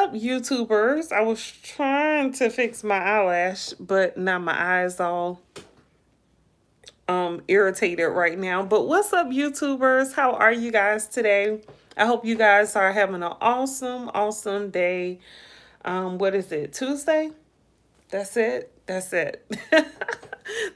up, YouTubers? I was trying to fix my eyelash, but now my eyes all irritated right now. But what's up, YouTubers? How are you guys today? I hope you guys are having an awesome day. What is it? Tuesday? That's it. That's it.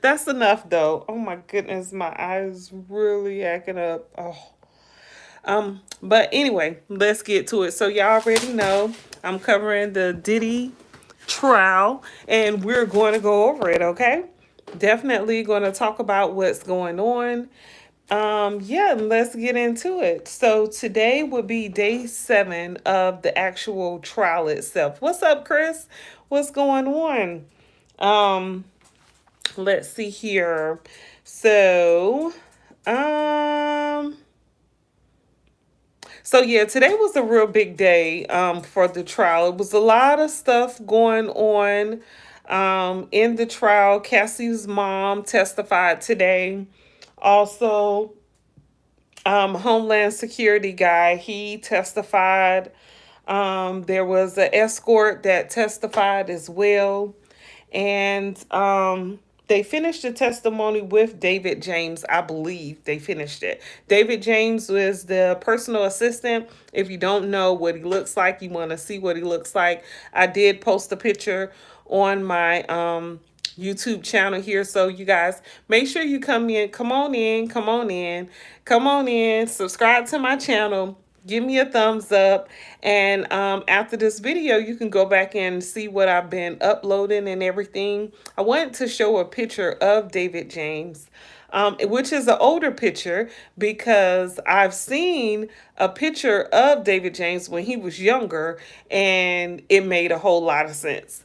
That's enough though. Oh my goodness, my eyes really acting up. Oh. But anyway, let's get to it. So y'all already know I'm covering the Diddy Trial, and we're going to go over it, okay? Definitely going to talk about what's going on. Yeah, let's get into it. So today will be day 7 of the actual trial itself. What's up, Chris? What's going on? Um, let's see here. So, um, so yeah, today was a real big day for the trial. It was a lot of stuff going on in the trial. Cassie's mom testified today. Also, Homeland Security guy, he testified. There was an escort that testified as well. And they finished the testimony with David James. I believe they finished it. David James was the personal assistant. If you don't know what he looks like, you want to see what he looks like, I did post a picture on my YouTube channel here. So you guys make sure you come on in, come on in, subscribe to my channel. Give me a thumbs up, and after this video you can go back and see what I've been uploading and everything. I wanted to show a picture of David James, which is an older picture, because I've seen a picture of David James when he was younger, and it made a whole lot of sense.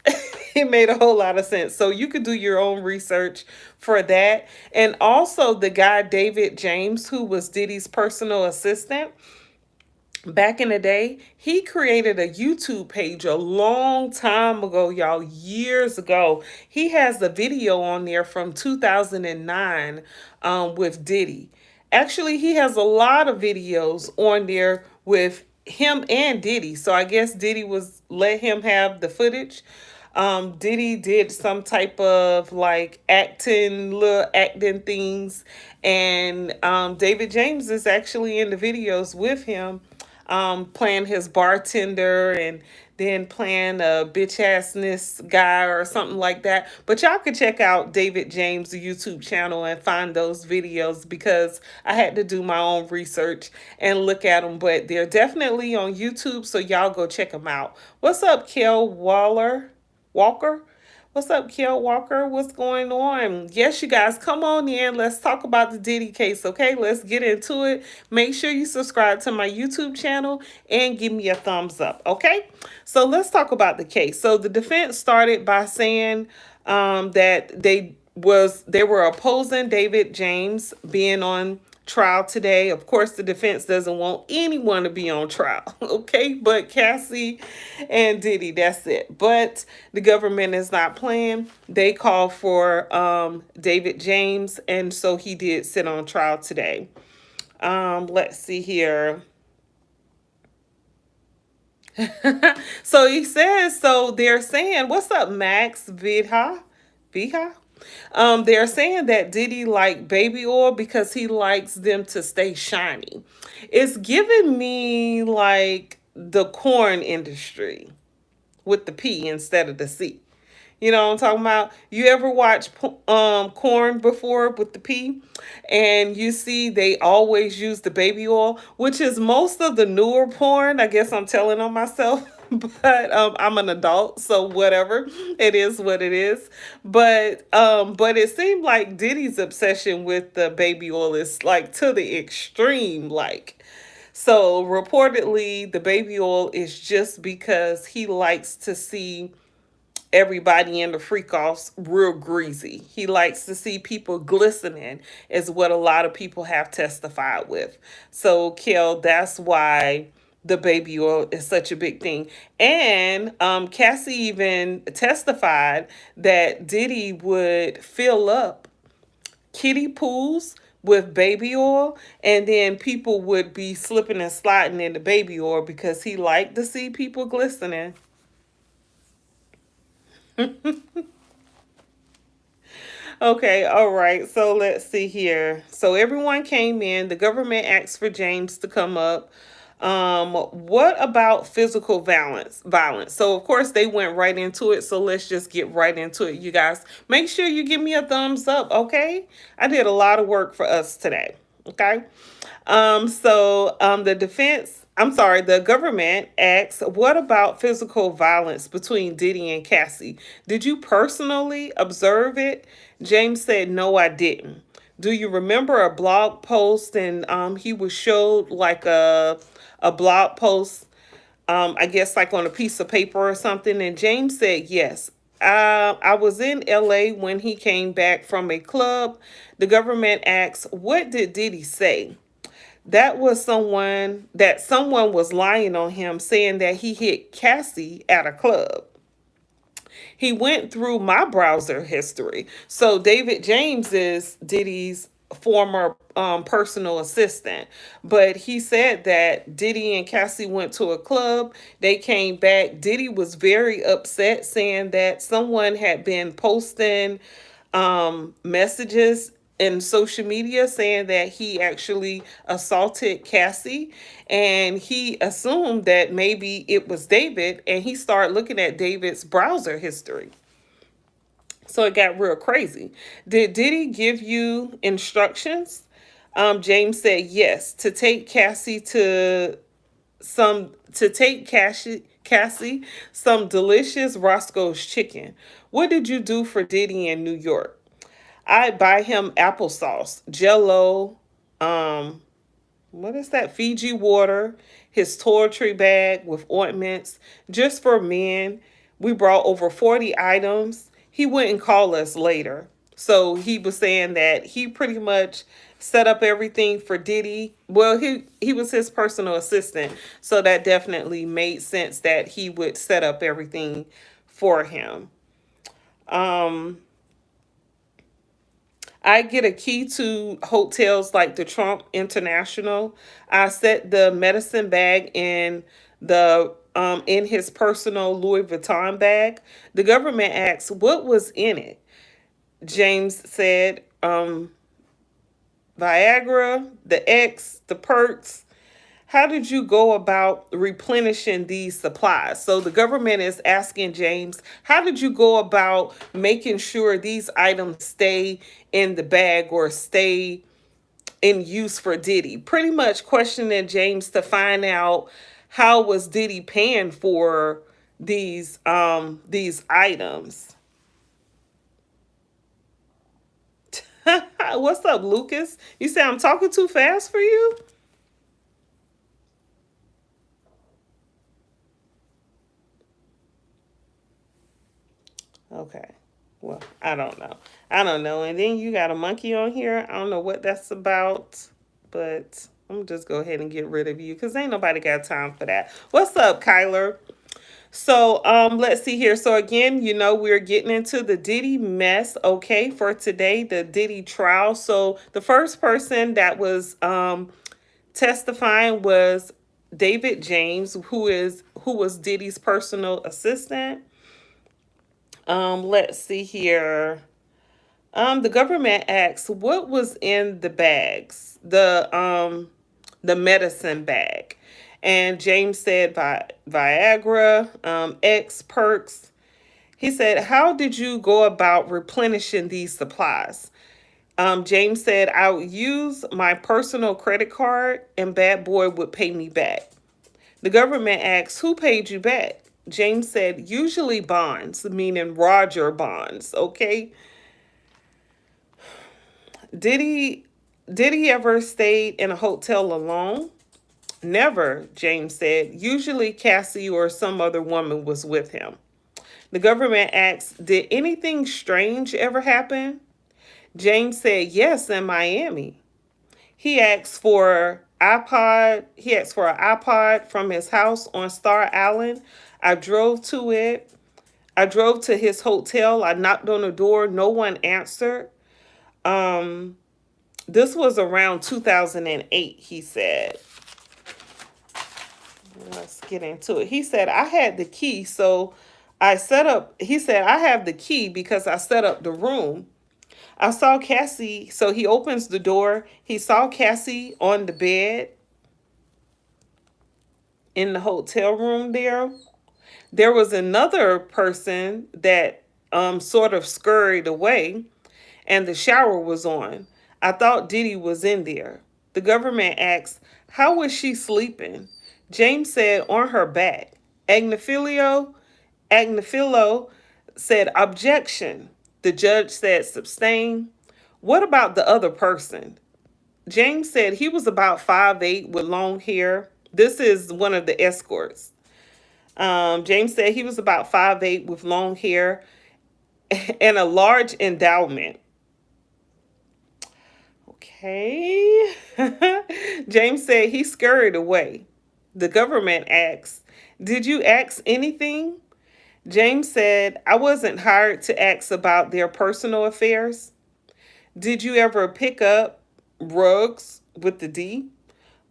It made a whole lot of sense. So you could do your own research for that. And also the guy David James, who was Diddy's personal assistant, back in the day, he created a YouTube page a long time ago, y'all, years ago. He has a video on there from 2009 with Diddy. Actually, he has a lot of videos on there with him and Diddy. So I guess Diddy was let him have the footage. Diddy did some type of like little acting things, and David James is actually in the videos with him, playing his bartender and then playing a bitch assness guy or something like that. But y'all could check out David James' YouTube channel and find those videos, because I had to do my own research and look at them. But they're definitely on YouTube, so y'all go check them out. What's up, Kel Walker? What's up, Kel Walker? What's going on? Yes, you guys, come on in. Let's talk about the Diddy case, okay? Let's get into it. Make sure you subscribe to my YouTube channel and give me a thumbs up, okay? So let's talk about the case. So the defense started by saying that they were opposing David James being on trial today. Of course, the defense doesn't want anyone to be on trial, okay? But Cassie and Diddy, that's it. But the government is not playing. They call for David James, and so he did sit on trial today. Let's see here. So he says, so they're saying, what's up, Max Vidha? Viha? They're saying that Diddy like baby oil because he likes them to stay shiny. It's giving me like the corn industry with the P instead of the C. You know what I'm talking about? You ever watch corn before with the P? And you see they always use the baby oil, which is most of the newer porn. I guess I'm telling on myself. But I'm an adult, so whatever. It is what it is. But it seemed like Diddy's obsession with the baby oil is like to the extreme, like. So reportedly, the baby oil is just because he likes to see everybody in the freak offs real greasy. He likes to see people glistening, is what a lot of people have testified with. So, Kel, that's why the baby oil is such a big thing. And Cassie even testified that Diddy would fill up kiddie pools with baby oil, and then people would be slipping and sliding in the baby oil because he liked to see people glistening. Okay, all right. So let's see here. So everyone came in. The government asked for James to come up. What about physical violence? Violence. So of course they went right into it. So let's just get right into it, you guys. Make sure you give me a thumbs up, okay? I did a lot of work for us today. Okay. The defense, I'm sorry, the government asks, what about physical violence between Diddy and Cassie? Did you personally observe it? James said, no, I didn't. Do you remember a blog post and he was showed like a blog post, I guess like on a piece of paper or something? And James said, yes. I was in LA when he came back from a club. The government asks, what did Diddy say? Someone was lying on him saying that he hit Cassie at a club. He went through my browser history. So David James is Diddy's former personal assistant, but he said that Diddy and Cassie went to a club. They came back. Diddy was very upset, saying that someone had been posting messages in social media saying that he actually assaulted Cassie, and he assumed that maybe it was David, and he started looking at David's browser history. So it got real crazy. Did Diddy give you instructions? James said yes, to take Cassie some delicious Roscoe's chicken. What did you do for Diddy in New York? I buy him applesauce, Jello, um, what is that? Fiji water, his toiletry bag with ointments, just for men. We brought over 40 items. He wouldn't call us later. So he was saying that he pretty much set up everything for Diddy. Well, he was his personal assistant. So that definitely made sense that he would set up everything for him. Um, I get a key to hotels like the Trump International. I set the medicine bag in his personal Louis Vuitton bag. The government asks what was in it. James said Viagra, the X, the perks. How did you go about replenishing these supplies? So the government is asking James, how did you go about making sure these items stay in the bag or stay in use for Diddy? Pretty much questioning James to find out how was Diddy paying for these items. What's up, Lucas? You say I'm talking too fast for you? Okay. Well, I don't know. I don't know. And then you got a monkey on here. I don't know what that's about, but I'm just go ahead and get rid of you because ain't nobody got time for that. What's up, Kyler? So let's see here. So again, we're getting into the Diddy mess, okay, for today, the Diddy trial. So the first person that was testifying was David James, who was Diddy's personal assistant. Let's see here. The government asks what was in the bags, the medicine bag, and James said Viagra, X perks. He said, "How did you go about replenishing these supplies?" James said, "I would use my personal credit card, and Bad Boy would pay me back." The government asks, "Who paid you back?" James said, "Usually bonds," meaning Roger bonds. Okay. Did he did he ever stayed in a hotel alone? Never, James said. Usually Cassie or some other woman was with him. The government asked, did anything strange ever happen? James said, yes, in Miami. He asked for an iPod from his house on Star Island. I drove to it. I drove to his hotel. I knocked on the door. No one answered. Um, This was around 2008, he said. Let's get into it. He said, I had the key, so I set up, he said, I have the key because I set up the room. I saw Cassie, so he opens the door. He saw Cassie on the bed in the hotel room there. There was another person that sort of scurried away, and the shower was on. I thought Diddy was in there. The government asked, how was she sleeping? James said, on her back. Agnifilo said, objection. The judge said, sustain. What about the other person? James said he was about 5'8" with long hair. This is one of the escorts. James said he was about 5'8" with long hair and a large endowment. Okay. James said he scurried away. The government asked, did you ask anything? James said, I wasn't hired to ask about their personal affairs. Did you ever pick up rugs with the D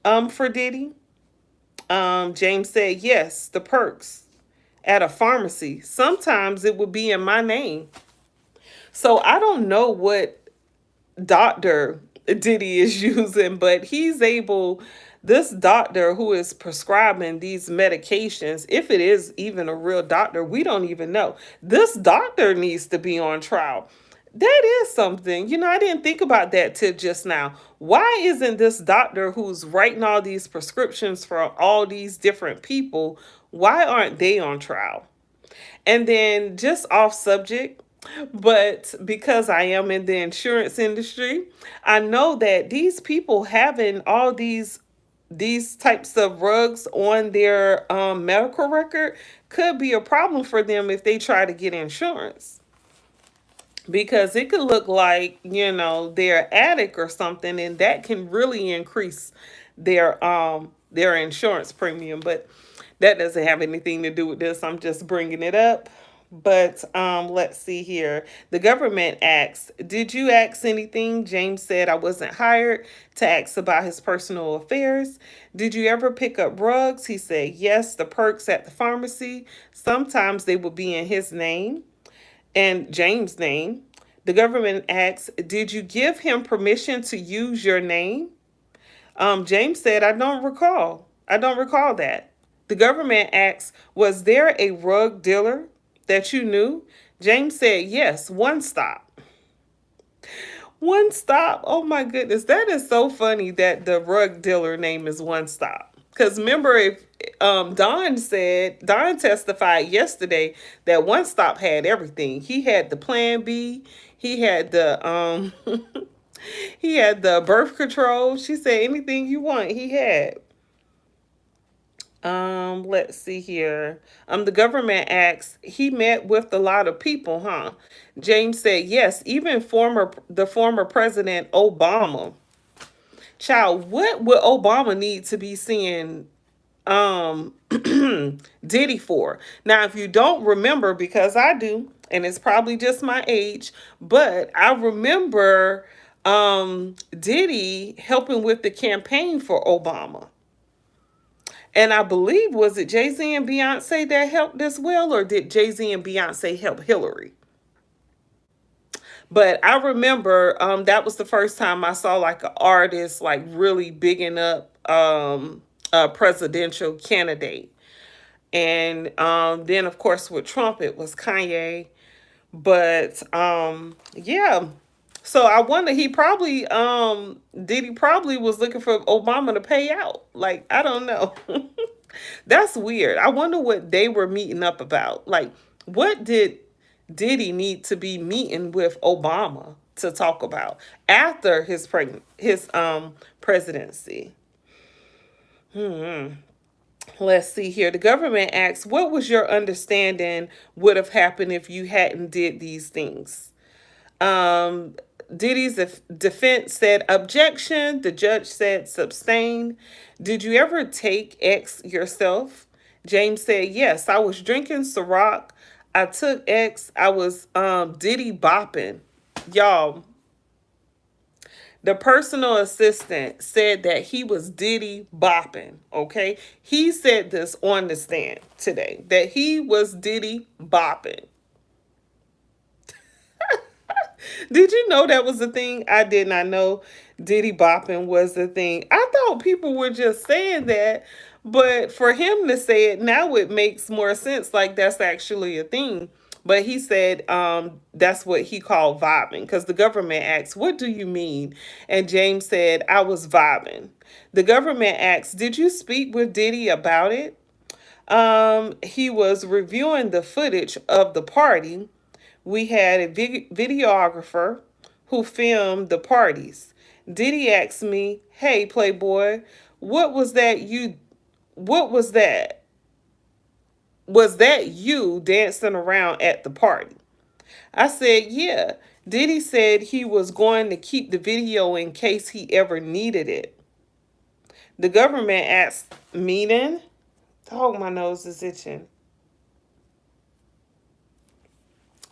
for Diddy? James said, yes, the perks at a pharmacy. Sometimes it would be in my name. So I don't know what doctor Diddy is using, but he's able, this doctor who is prescribing these medications, if it is even a real doctor, we don't even know. This doctor needs to be on trial. That is something. I didn't think about that till just now. Why isn't this doctor who's writing all these prescriptions for all these different people, why aren't they on trial? And then just off subject, but because I am in the insurance industry, I know that these people having all these types of rugs on their medical record could be a problem for them if they try to get insurance, because it could look like they're addict or something, and that can really increase their insurance premium. But that doesn't have anything to do with this. I'm just bringing it up. But let's see here. The government asked, did you ask anything? James said, I wasn't hired to ask about his personal affairs. Did you ever pick up rugs? He said, yes, the perks at the pharmacy. Sometimes they would be in his name and James' name. The government asks, did you give him permission to use your name? James said, I don't recall. I don't recall that. The government asks, was there a rug dealer that you knew? James said, yes, One Stop. One Stop. Oh my goodness. That is so funny that the rug dealer name is One Stop. Because remember, if Don testified yesterday that One Stop had everything. He had the Plan B. He had the he had the birth control. She said anything you want, he had. Let's see here. The government asks, he met with a lot of people, huh? James said, yes, even the former president Obama. Child, what would Obama need to be seeing Diddy for? Now, if you don't remember, because I do, and it's probably just my age, but I remember Diddy helping with the campaign for Obama. And I believe, was it Jay-Z and Beyonce that helped as well, or did Jay-Z and Beyonce help Hillary? But I remember that was the first time I saw like an artist like really bigging up a presidential candidate. And then, of course, with Trump, it was Kanye. But yeah. So I wonder, Diddy probably was looking for Obama to pay out. Like, I don't know. That's weird. I wonder what they were meeting up about. Like, what did Diddy need to be meeting with Obama to talk about after his presidency? Let's see here. The government asks, what was your understanding would have happened if you hadn't did these things? Diddy's defense said objection. The judge said sustain. Did you ever take X yourself? James said, yes, I was drinking Ciroc. I took X. I was Diddy bopping. Y'all, The personal assistant said that he was Diddy bopping. Okay, he said this on the stand today that he was Diddy bopping. Did you know that was a thing? I did not know Diddy bopping was a thing. I thought people were just saying that, but for him to say it now, it makes more sense. Like that's actually a thing. But he said that's what he called vibing because the government asked, "What do you mean?" And James said, "I was vibing." The government asked, "Did you speak with Diddy about it?" He was reviewing the footage of the party. We had a videographer who filmed the parties. Diddy asked me, "Hey, Playboy, what was that you? What was that? Was that you dancing around at the party?" I said, "Yeah." Diddy said he was going to keep the video in case he ever needed it. The government asked, "Meaning?" Oh, my nose is itching.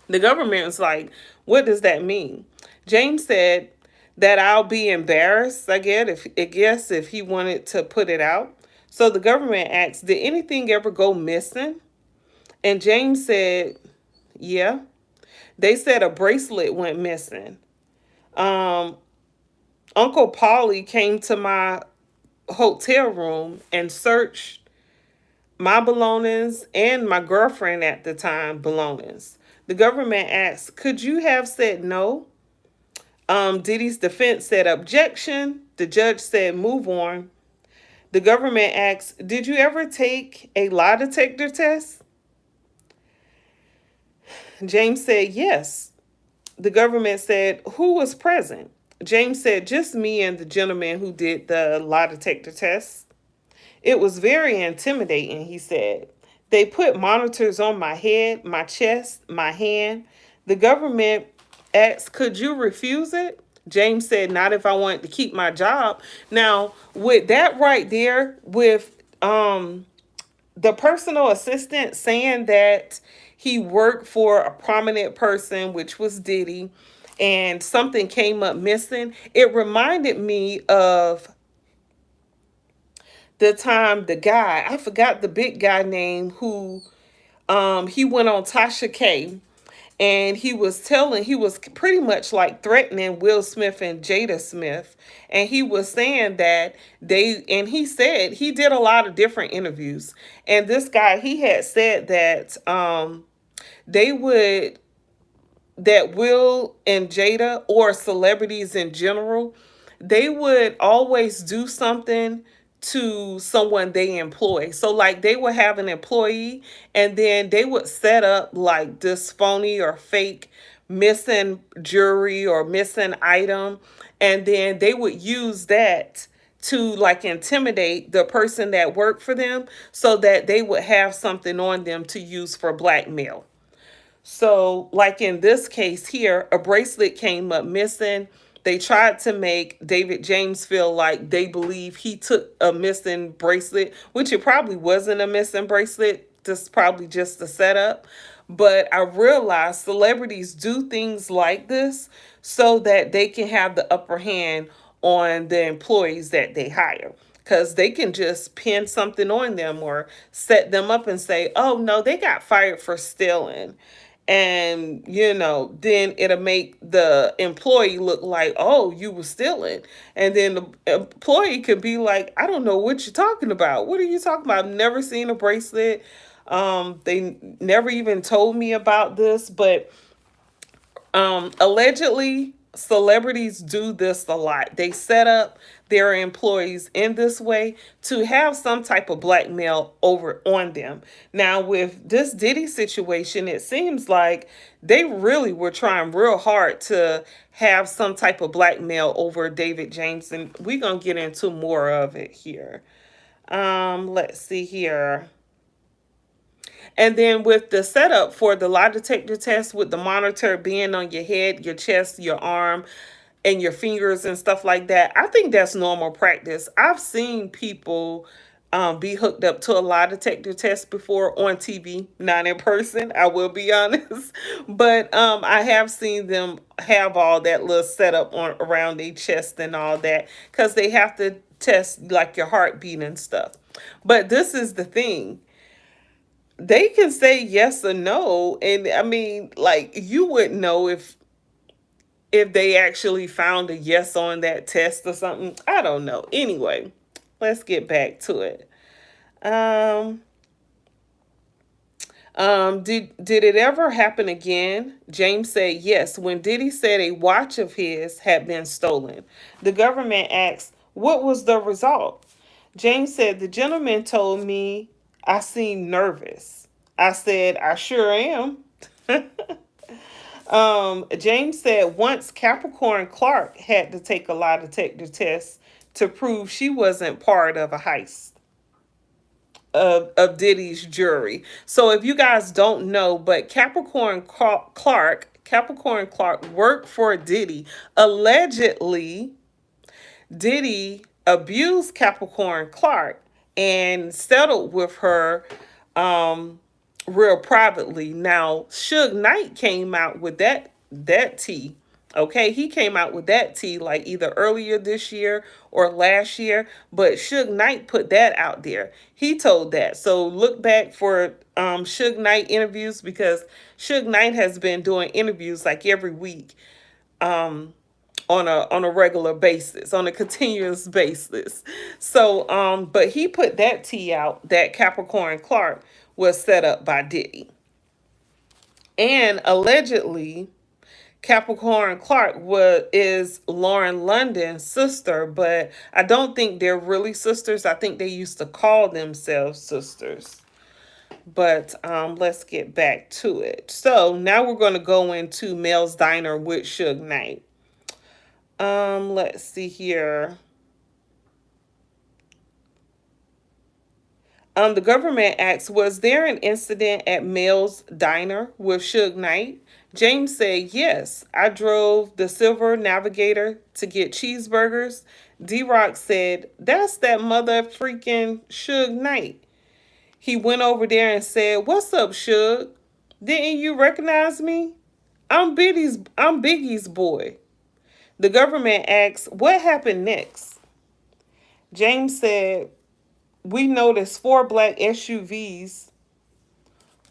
The government was like, "What does that mean?" James said that I'll be embarrassed, I guess if he wanted to put it out. So the government asked, "Did anything ever go missing?" And James said, "Yeah." They said a bracelet went missing. Um, Uncle Paulie came to my hotel room and searched my belongings and my girlfriend at the time belongings. The government asked, "Could you have said no?" Diddy's defense said objection. The judge said move on. The government asked, "Did you ever take a lie detector test?" James said yes. The government said, "Who was present?" James said, "Just me and the gentleman who did the lie detector test." "It was very intimidating," he said. "They put monitors on my head, my chest, my hand." The government asked, "Could you refuse it?" James said, "Not if I wanted to keep my job." Now, with that right there, with the personal assistant saying that he worked for a prominent person, which was Diddy, and something came up missing, it reminded me of the time the guy, I forgot the big guy name, who he went on Tasha K, and he was pretty much like threatening Will Smith and Jada Smith. And he was saying that and he said he did a lot of different interviews. And this guy, he had said that they would, that Will and Jada, or celebrities in general, they would always do something to someone they employ. So like they would have an employee and then they would set up like this phony or fake missing jewelry or missing item, and then they would use that to like intimidate the person that worked for them so that they would have something on them to use for blackmail. So, like in this case here, a bracelet came up missing. They tried to make David James feel like they believe he took a missing bracelet, which it probably wasn't a missing bracelet. This is probably just a setup. But I realized celebrities do things like this so that they can have the upper hand on the employees that they hire. Because they can just pin something on them or set them up and say, "Oh, no, they got fired for stealing." And then it'll make the employee look like, "Oh, you were stealing." And then the employee could be like, "I don't know what you're talking about. What are you talking about? I've never seen a bracelet. They never even told me about this." But allegedly, celebrities do this a lot. They set up their employees in this way to have some type of blackmail over on them. Now, with this Diddy situation, it seems like they really were trying real hard to have some type of blackmail over David James, and we're gonna get into more of it here. Let's see here. And then with the setup for the lie detector test, with the monitor being on your head, your chest, your arm, and your fingers and stuff like that, I think that's normal practice. I've seen people be hooked up to a lie detector test before on TV, not in person. I will be honest, but I have seen them have all that little setup on around their chest and all that because they have to test like your heartbeat and stuff. But this is the thing. They can say yes or no, and I mean, like you wouldn't know if they actually found a yes on that test or something. I don't know. Anyway, let's get back to it. Um, did it ever happen again? James said yes. When Diddy said a watch of his had been stolen, the government asked, "What was the result?" James said, "The gentleman told me I seemed nervous." I said, "I sure am." James said once Capricorn Clark had to take a lie detector test to prove she wasn't part of a heist of Diddy's jury. So if you guys don't know, but Capricorn Clark worked for Diddy. Allegedly, Diddy abused Capricorn Clark and settled with her real privately. Now, Suge Knight came out with that tea. Okay, he came out with that tea like either earlier this year or last year, but Suge Knight put that out there. He told that. So look back for Suge Knight interviews because Suge Knight has been doing interviews like every week on a regular basis, on a continuous basis. So but he put that tea out that Capricorn Clark was set up by Diddy. And allegedly Capricorn Clark is Lauren London's sister, but I don't think they're really sisters. I think they used to call themselves sisters. But let's get back to it. So now we're going to go into Mel's Diner with Suge Knight. Let's see here. The government asks, was there an incident at Mel's Diner with Suge Knight? James said, yes. I drove the Silver Navigator to get cheeseburgers. D-Rock said, that's that mother freaking Suge Knight. He went over there and said, what's up, Suge? Didn't you recognize me? I'm Biggie's boy. The government asks, what happened next? James said, we noticed 4 black SUVs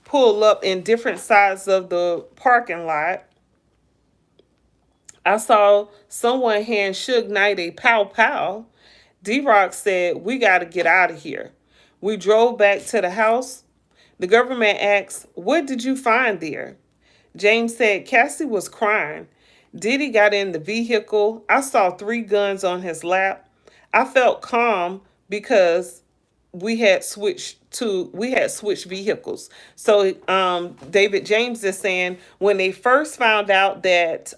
pull up in different sides of the parking lot. I saw someone hand Suge Knight a pow pow. D-Rock said, we got to get out of here. We drove back to the house. The government asked, what did you find there? James said, Cassie was crying. Diddy got in the vehicle. I saw 3 guns on his lap. I felt calm because we had switched vehicles. So David James is saying when they first found out that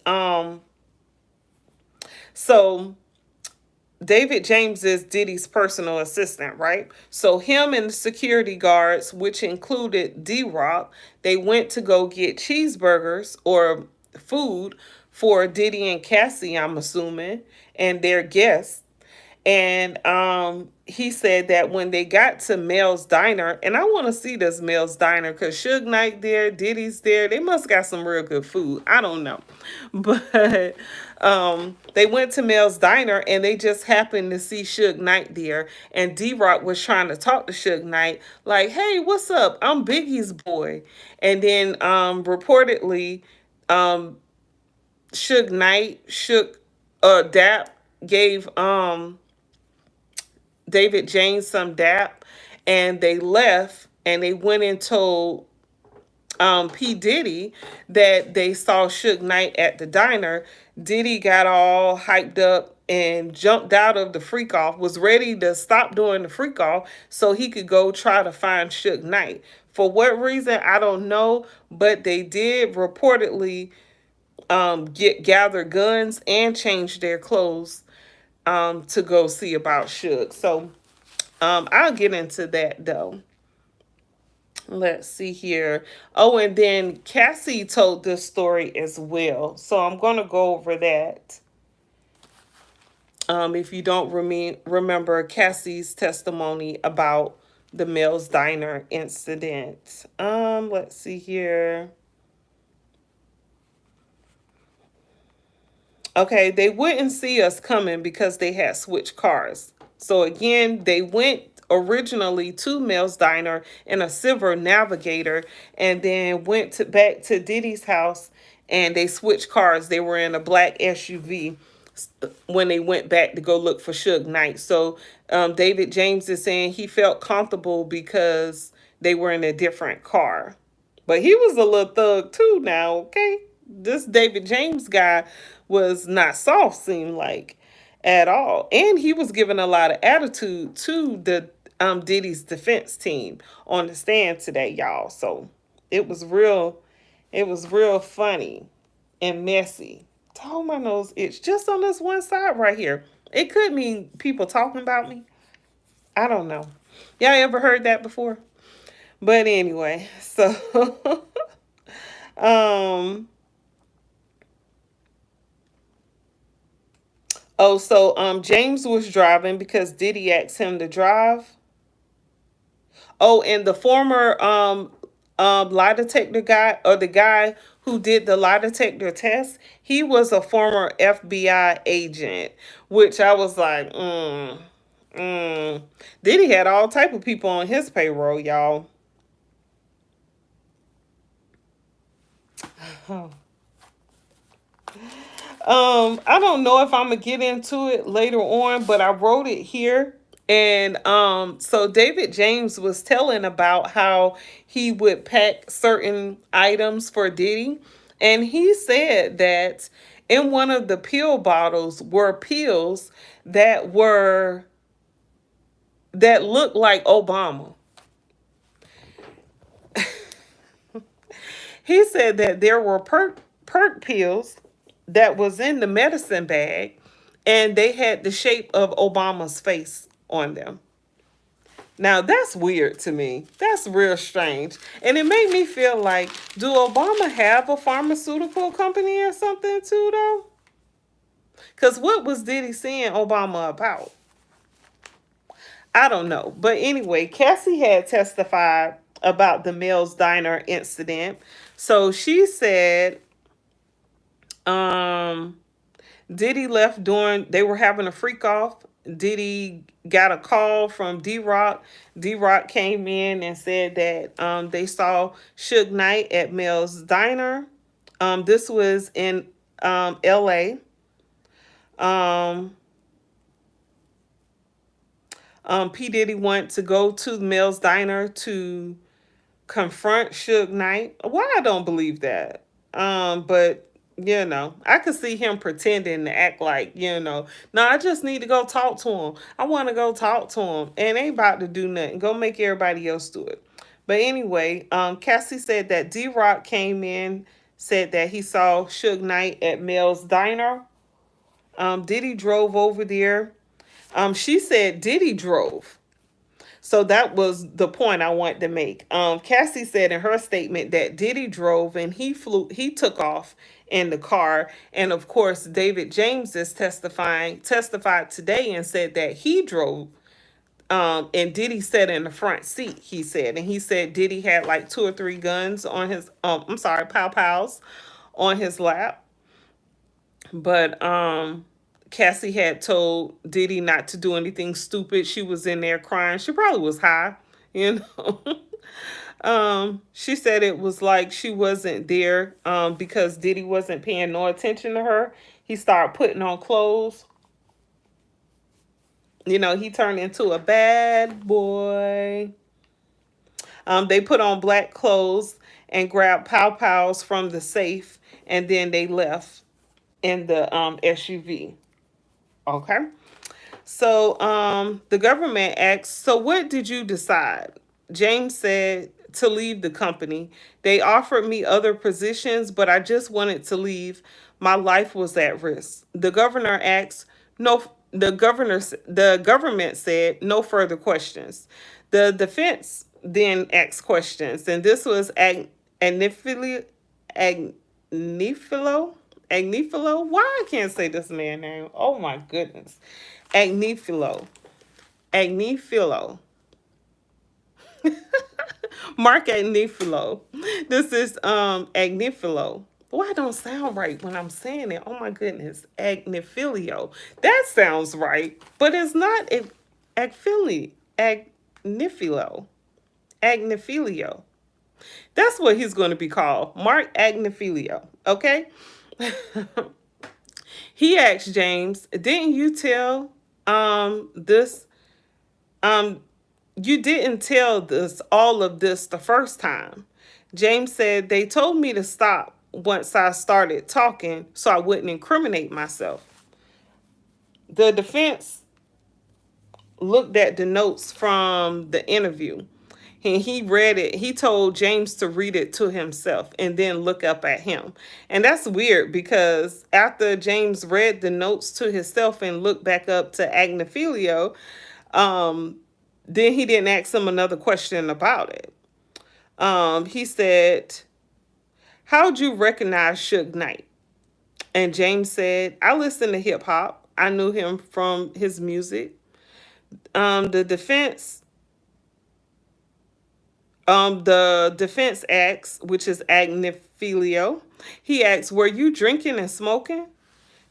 so David James is Diddy's personal assistant, right? So him and the security guards, which included D-Rock, they went to go get cheeseburgers or food for Diddy and Cassie, I'm assuming, and their guests. And he said that when they got to Mel's Diner, and I want to see this Mel's Diner because Suge Knight there, Diddy's there. They must got some real good food. I don't know. But they went to Mel's Diner and they just happened to see Suge Knight there. And D-Rock was trying to talk to Suge Knight like, hey, what's up? I'm Biggie's boy. And then reportedly, Suge Knight, Dap gave David James some dap, and they left and they went and told P. Diddy that they saw Suge Knight at the diner. Diddy got all hyped up and jumped out of the freak off, was ready to stop doing the freak off so he could go try to find Suge Knight. For what reason, I don't know, but they did reportedly gather guns and change their clothes to go see about Suge. So I'll get into that though. Let's see here. Oh, and then Cassie told this story as well. So I'm going to go over that. If you don't remember Cassie's testimony about the Mel's Diner incident. Let's see here. Okay, they wouldn't see us coming because they had switched cars. So again, they went originally to Mel's Diner in a silver Navigator, and then went back to Diddy's house, and they switched cars. They were in a black SUV when they went back to go look for Suge Knight. So David James is saying he felt comfortable because they were in a different car. But he was a little thug too now, okay? This David James guy was not soft, seemed like, at all. And he was giving a lot of attitude to the Diddy's defense team on the stand today, y'all. So it was real funny and messy. Oh, my nose itch just on this one side right here. It could mean people talking about me. I don't know. Y'all ever heard that before? But anyway, so um James was driving because Diddy asked him to drive. Oh, and the former lie detector guy, or the guy who did the lie detector test, he was a former FBI agent, which I was like, mm. Diddy had all type of people on his payroll, y'all. I don't know if I'm gonna get into it later on, but I wrote it here. And so David James was telling about how he would pack certain items for Diddy. And he said that in one of the pill bottles were pills that were that looked like Obama. He said that there were perk pills that was in the medicine bag, and they had the shape of Obama's face on them. Now that's weird to me. That's real strange. And it made me feel like, do Obama have a pharmaceutical company or something too though? Because what was Diddy seeing Obama about? I don't know. But anyway, Cassie had testified about the Mel's Diner incident. So she said, um, Diddy left during, they were having a freak off. Diddy got a call from D Rock. D Rock came in and said that they saw Suge Knight at Mel's Diner. This was in LA. Um, P. Diddy went to go to Mel's Diner to confront Suge Knight. Why I don't believe that. But I could see him pretending to act like, no, I just need to go talk to him. I want to go talk to him. And ain't about to do nothing. Go make everybody else do it. But anyway, Cassie said that D Rock came in, said that he saw Suge Knight at Mel's Diner. Diddy drove over there. She said Diddy drove. So that was the point I wanted to make. Cassie said in her statement that Diddy drove and he took off in the car. And of course, David James is testified today and said that he drove. And Diddy sat in the front seat, he said. And he said Diddy had like two or three guns on his, pow pows on his lap. But Cassie had told Diddy not to do anything stupid. She was in there crying. She probably was high, you know. She said it was like she wasn't there because Diddy wasn't paying no attention to her. He started putting on clothes. He turned into a bad boy. They put on black clothes and grabbed pow pows from the safe, and then they left in the SUV. Okay. So the government asked, so what did you decide? James said to leave the company. They offered me other positions, but I just wanted to leave. My life was at risk. The governor asked, no, the government said no further questions. The defense then asked questions, and this was Agnifilo, Agnifilo. Why I can't say this man's name? Oh my goodness. Agnifilo. Agnifilo. Mark Agnifilo. This is Agnifilo. Why don't sound right when I'm saying it? Oh my goodness. Agnifilio. That sounds right, but it's not Agfili. Agnifilo. Agnifilio. That's what he's going to be called. Mark Agnifilio. Okay? He asked James, didn't you tell this um you didn't tell this all of this the first time? James said they told me to stop once I started talking so I wouldn't incriminate myself. The defense looked at the notes from the interview and he read it. He told James to read it to himself and then look up at him. And that's weird because after James read the notes to himself and looked back up to Agnifilio, then he didn't ask him another question about it. He said, how'd you recognize Suge Knight? And James said, I listened to hip hop. I knew him from his music. The defense asks, which is Agnifilio, he asks, were you drinking and smoking?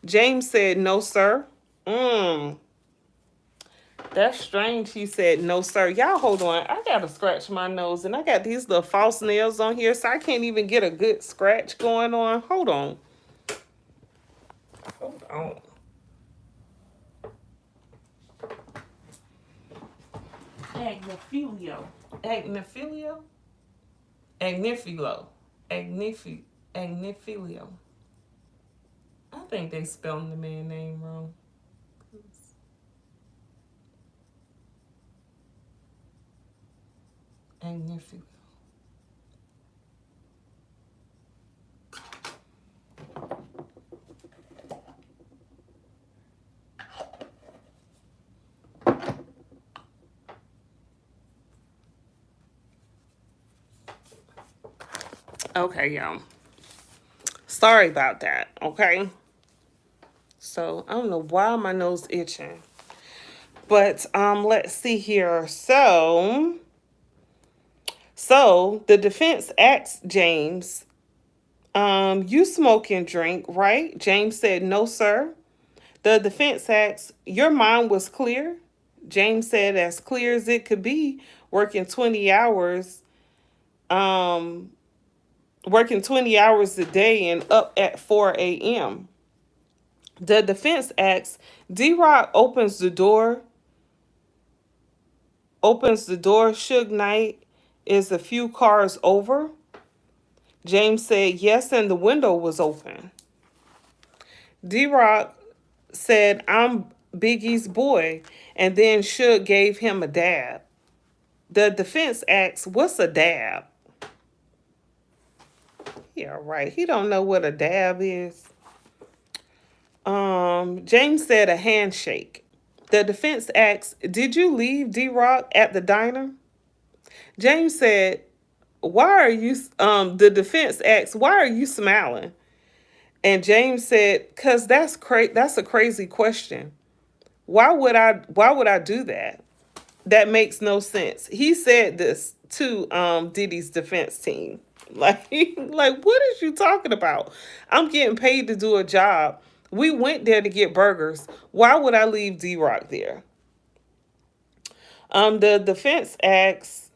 James said, no, sir. That's strange. He said, no, sir. Y'all hold on. I got to scratch my nose, and I got these little false nails on here, so I can't even get a good scratch going on. Hold on. Hold on. Agnifilio. Agnifilio? Agnifilo. Agnifilio. I think they spelling the man's name wrong. Agnifilo. Okay, y'all. Sorry about that, okay? So, I don't know why my nose itching. But let's see here. So the defense asked James, you smoke and drink, right? James said, no, sir. The defense asked, your mind was clear? James said, as clear as it could be, working 20 hours, working 20 hours a day and up at 4 a.m. The defense asks, D-Rock opens the door, Suge Knight is a few cars over? James said, yes, and the window was open. D-Rock said, I'm Biggie's boy, and then Suge gave him a dab. The defense asks, what's a dab? Yeah, right. He don't know what a dab is. James said a handshake. The defense asks, did you leave D-Rock at the diner? James said, why are you, the defense asks, why are you smiling? And James said, cause that's a crazy question. Why would I do that? That makes no sense. He said this to Diddy's defense team. Like what is you talking about? I'm getting paid to do a job. We went there to get burgers. Why would I leave D-Rock there? The defense asks,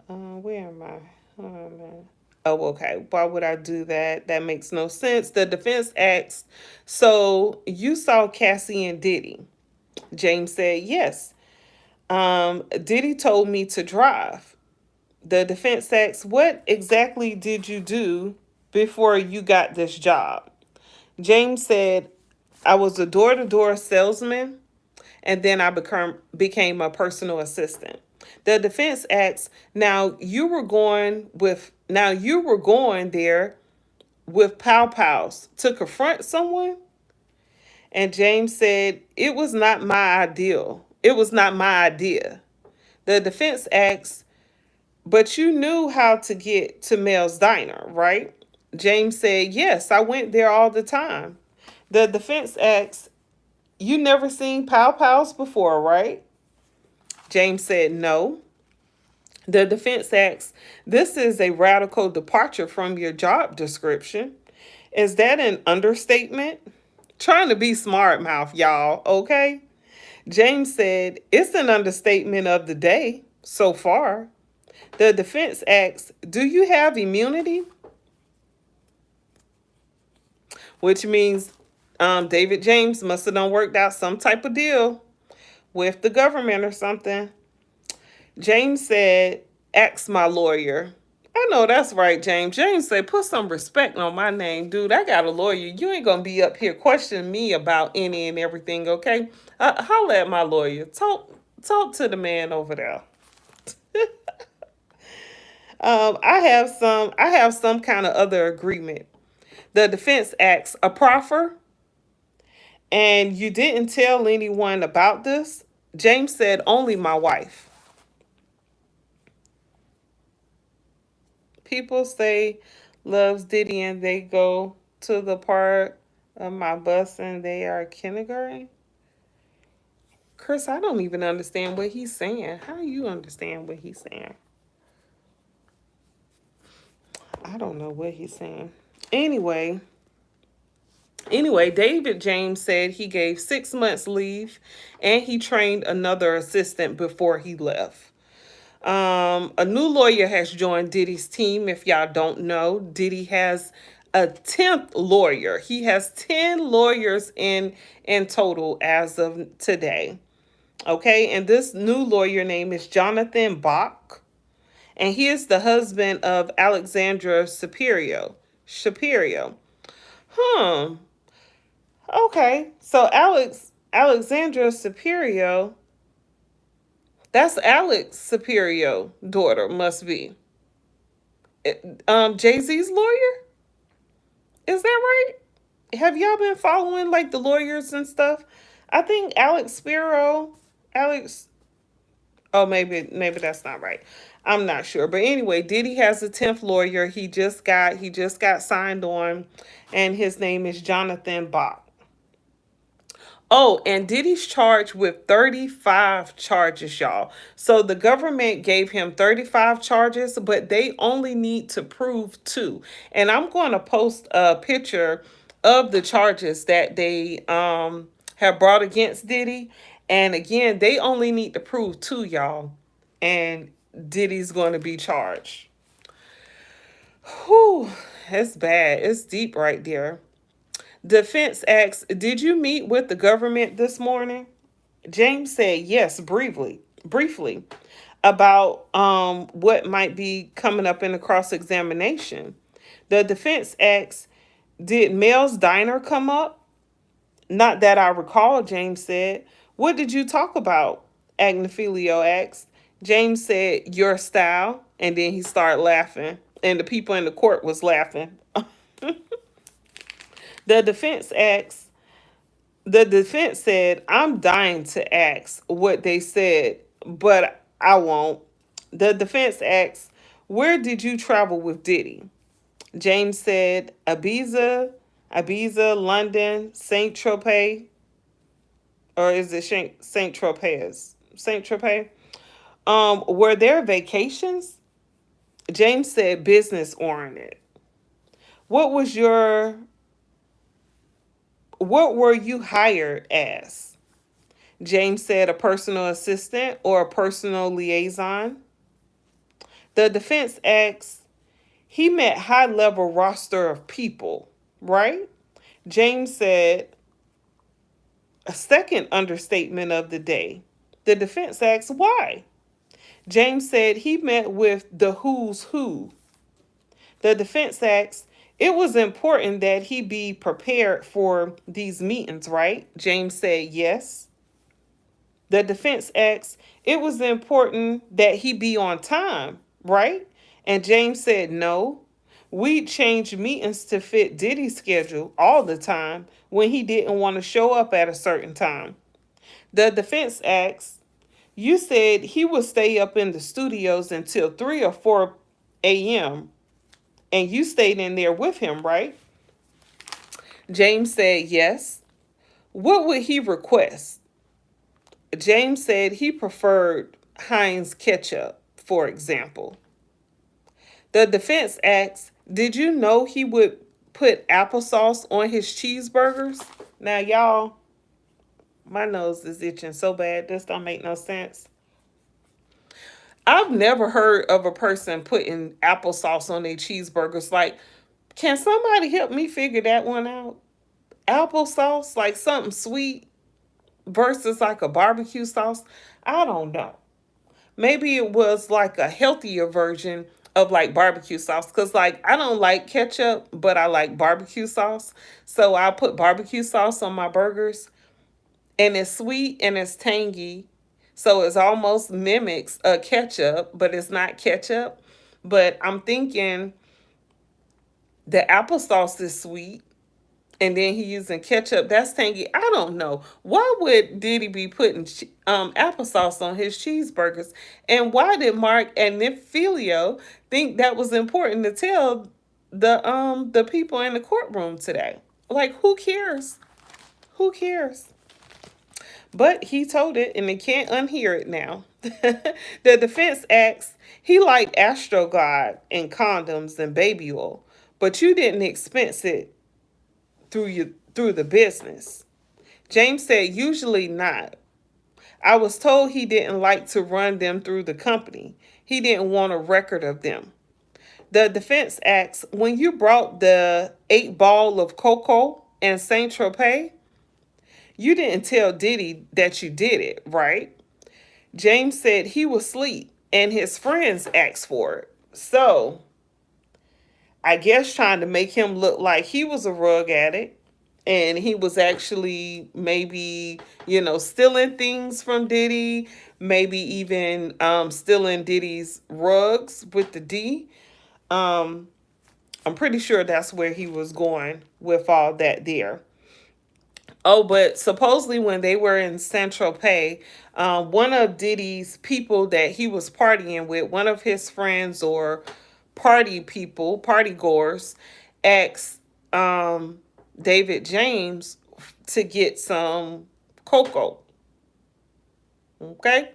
where am I? Oh, man. Oh, okay. Why would I do that? That makes no sense. The defense asks, so you saw Cassie and Diddy? James said, yes. Diddy told me to drive. The defense asks, what exactly did you do before you got this job? James said, I was a door-to-door salesman, and then I became a personal assistant. The defense asks, now you were going there with pow pows to confront someone? And James said, it was not my ideal. It was not my idea. The defense asks, but you knew how to get to Mel's diner, right? James said, yes, I went there all the time. The defense asked, you never seen Pow Pows before, right? James said, no. The defense asked, this is a radical departure from your job description. Is that an understatement? Trying to be smart mouth, y'all, okay? James said, it's an understatement of the day so far. The defense asked, do you have immunity? Which means David James must have done worked out some type of deal with the government or something. James said, ask my lawyer. I know that's right, James. James said, put some respect on my name, dude. I got a lawyer. You ain't gonna be up here questioning me about any and everything, okay? Holla at my lawyer. Talk to the man over there. I have some kind of other agreement. The defense asks a proffer, and you didn't tell anyone about this. James said only my wife. People say loves Diddy and they go to the part of my bus and they are kindergarten. Chris, I don't even understand what he's saying. How do you understand what he's saying? I don't know what he's saying. Anyway, David James said he gave 6 months leave and he trained another assistant before he left. A new lawyer has joined Diddy's team. If y'all don't know, Diddy has a 10th lawyer. He has 10 lawyers in total as of today. Okay, and this new lawyer name is Jonathan Bach, and he is the husband of Alexandra Shapiro. Hmm. Okay, so Alexandra Shapiro, that's Alex Shapiro daughter, must be. Jay-Z's lawyer? Is that right? Have y'all been following like the lawyers and stuff? I think Alex, oh, maybe that's not right. I'm not sure. But anyway, Diddy has a 10th lawyer. He just got signed on, and his name is Jonathan Bach. Oh, and Diddy's charged with 35 charges, y'all. So the government gave him 35 charges, but they only need to prove two. And I'm going to post a picture of the charges that they have brought against Diddy. And again, they only need to prove two, y'all. And Diddy's going to be charged. Whew, it's bad. It's deep right there. Defense asks, did you meet with the government this morning? James said yes, briefly about what might be coming up in the cross examination. The defense asks, did Mel's Diner come up? Not that I recall, James said. What did you talk about? Agnifilio asked. James said, your style. And then he started laughing. And the people in the court was laughing. The defense asks, the defense said, I'm dying to ask what they said, but I won't. The defense asks, where did you travel with Diddy? James said, Ibiza, London, Saint Tropez, or is it Saint Tropez? Saint Tropez. Were there vacations? James said, business oriented. What was your What were you hired as? James said a personal assistant or a personal liaison. The defense asks, he met high level roster of people, right? James said a second understatement of the day. The defense asks why? James said he met with the who's who. The defense asks, it was important that he be prepared for these meetings, right? James said yes. The defense asks, it was important that he be on time, right? And James said no. We changed meetings to fit Diddy's schedule all the time when he didn't want to show up at a certain time. The defense asks, you said he would stay up in the studios until 3 or 4 a.m. And you stayed in there with him, right? James said yes. What would he request? James said he preferred Heinz ketchup, for example. The defense asked, did you know he would put applesauce on his cheeseburgers? Now, y'all, my nose is itching so bad. This don't make no sense. I've never heard of a person putting applesauce on their cheeseburgers. Like, can somebody help me figure that one out? Applesauce, like something sweet versus like a barbecue sauce. I don't know. Maybe it was like a healthier version of like barbecue sauce. Because like I don't like ketchup, but I like barbecue sauce. So I'll put barbecue sauce on my burgers. And it's sweet and it's tangy. So it almost mimics a ketchup, but it's not ketchup. But I'm thinking the applesauce is sweet, and then he using ketchup. That's tangy. I don't know. Why would Diddy be putting applesauce on his cheeseburgers? And why did Mark and Nick Filio think that was important to tell the people in the courtroom today? Like, who cares? Who cares? But he told it, and they can't unhear it now. The defense asks, he liked Astroglide and condoms and baby oil, but you didn't expense it through the business. James said, usually not. I was told he didn't like to run them through the company. He didn't want a record of them. The defense asks, when you brought the 8 ball of cocoa and Saint Tropez, you didn't tell Diddy that you did it, right? James said he was asleep and his friends asked for it. So, I guess trying to make him look like he was a rug addict and he was actually maybe, stealing things from Diddy, maybe even stealing Diddy's rugs with the D. Um, I'm pretty sure that's where he was going with all that there. Oh, but supposedly when they were in Central Pay, one of Diddy's people that he was partying with, one of his friends or party people, party goers, asked David James to get some cocoa. Okay.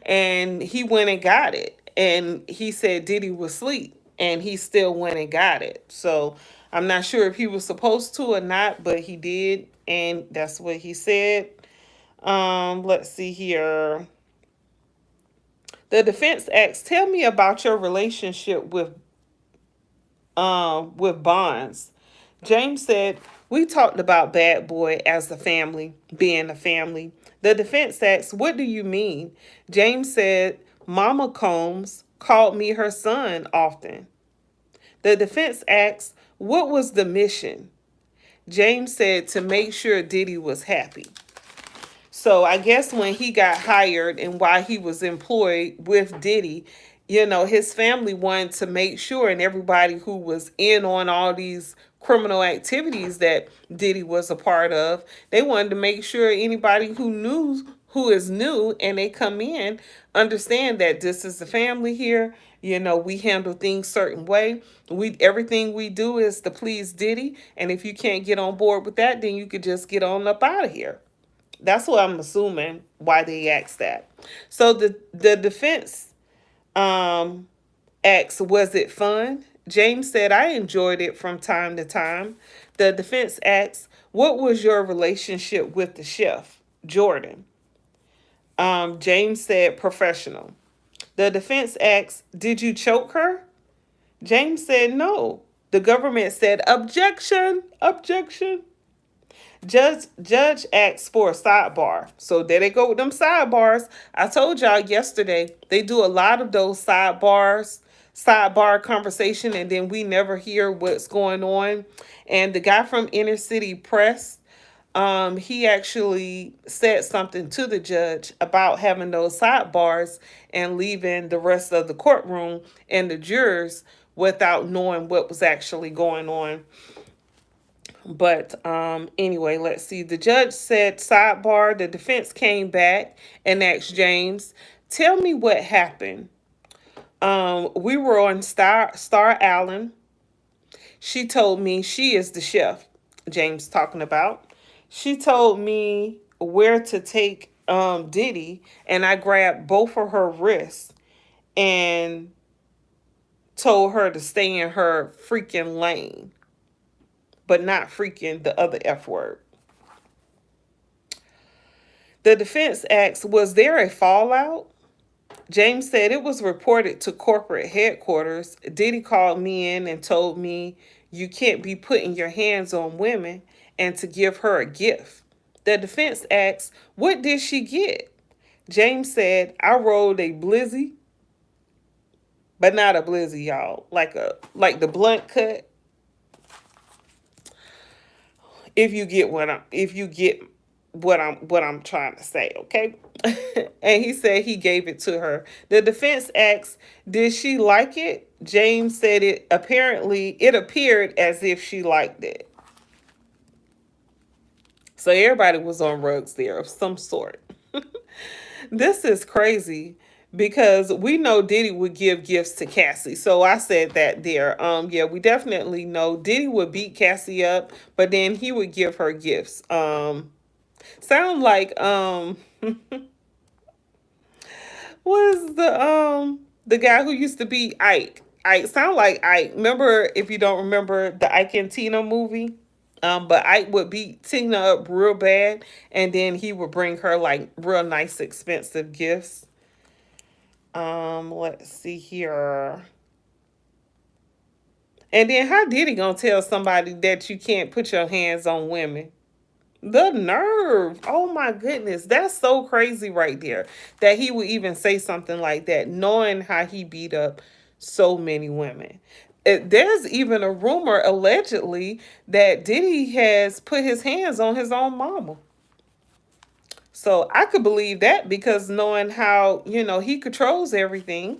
And he went and got it. And he said Diddy was asleep. And he still went and got it. So I'm not sure if he was supposed to or not, but he did. And that's what he said. Let's see here. The defense asked, tell me about your relationship with Bonds. James said, we talked about Bad Boy as a family, being a family. The defense asked, what do you mean? James said, Mama Combs called me her son often. The defense asked, what was the mission? James said to make sure Diddy was happy. So I guess when he got hired and while he was employed with Diddy, his family wanted to make sure, and everybody who was in on all these criminal activities that Diddy was a part of, they wanted to make sure anybody who is new and they come in understand that this is the family here. We handle things certain way. Everything we do is to please Diddy, and if you can't get on board with that, then you could just get on up out of here. That's what I'm assuming why they asked that. So the defense asked, was it fun? James said, I enjoyed it from time to time. The defense asked, what was your relationship with the chef, Jordan? James said, professional. The defense asked, did you choke her? James said, no. The government said, objection, objection. Judge asked for a sidebar. So there they go with them sidebars. I told y'all yesterday, they do a lot of those sidebar conversation, and then we never hear what's going on. And the guy from Inner City Press, he actually said something to the judge about having those sidebars and leaving the rest of the courtroom and the jurors without knowing what was actually going on. But anyway, let's see. The judge said sidebar. The defense came back and asked James, tell me what happened. We were on Star Island. She told me she is the chef, James talking about. She told me where to take Diddy, and I grabbed both of her wrists and told her to stay in her freaking lane, but not freaking the other F word. The defense asks, was there a fallout? James said it was reported to corporate headquarters. Diddy called me in and told me you can't be putting your hands on women and to give her a gift. The defense asks, what did she get? James said, I rolled a blizzy, but not a blizzy, y'all. Like the blunt cut. If you get what I'm trying to say, okay? And he said he gave it to her. The defense asks, did she like it? James said it appeared as if she liked it. So everybody was on rugs there of some sort. This is crazy because we know Diddy would give gifts to Cassie. So I said that there. Yeah, we definitely know Diddy would beat Cassie up, but then he would give her gifts. Sound like was the guy who used to be Ike. Ike sound like Ike. Remember, if you don't remember the Ike and Tina movie? But Ike would beat Tina up real bad, and then he would bring her like real nice, expensive gifts. Let's see here. And then how did he gonna tell somebody that you can't put your hands on women? The nerve. Oh my goodness. That's so crazy right there. That he would even say something like that, knowing how he beat up so many women. There's even a rumor, allegedly, that Diddy has put his hands on his own mama. So I could believe that because knowing how, he controls everything.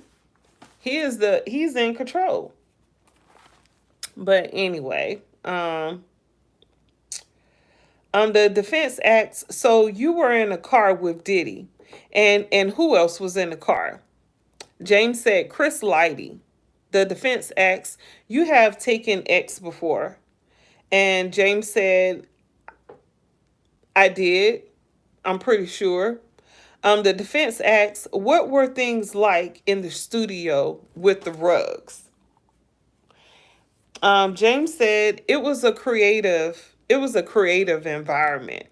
He's in control. But anyway, the defense asks, so you were in a car with Diddy, and who else was in the car? James said Chris Lighty. The defense asks, you have taken X before, and James said, I did. I'm pretty sure. The defense asks, what were things like in the studio with the rugs? James said it was a creative environment.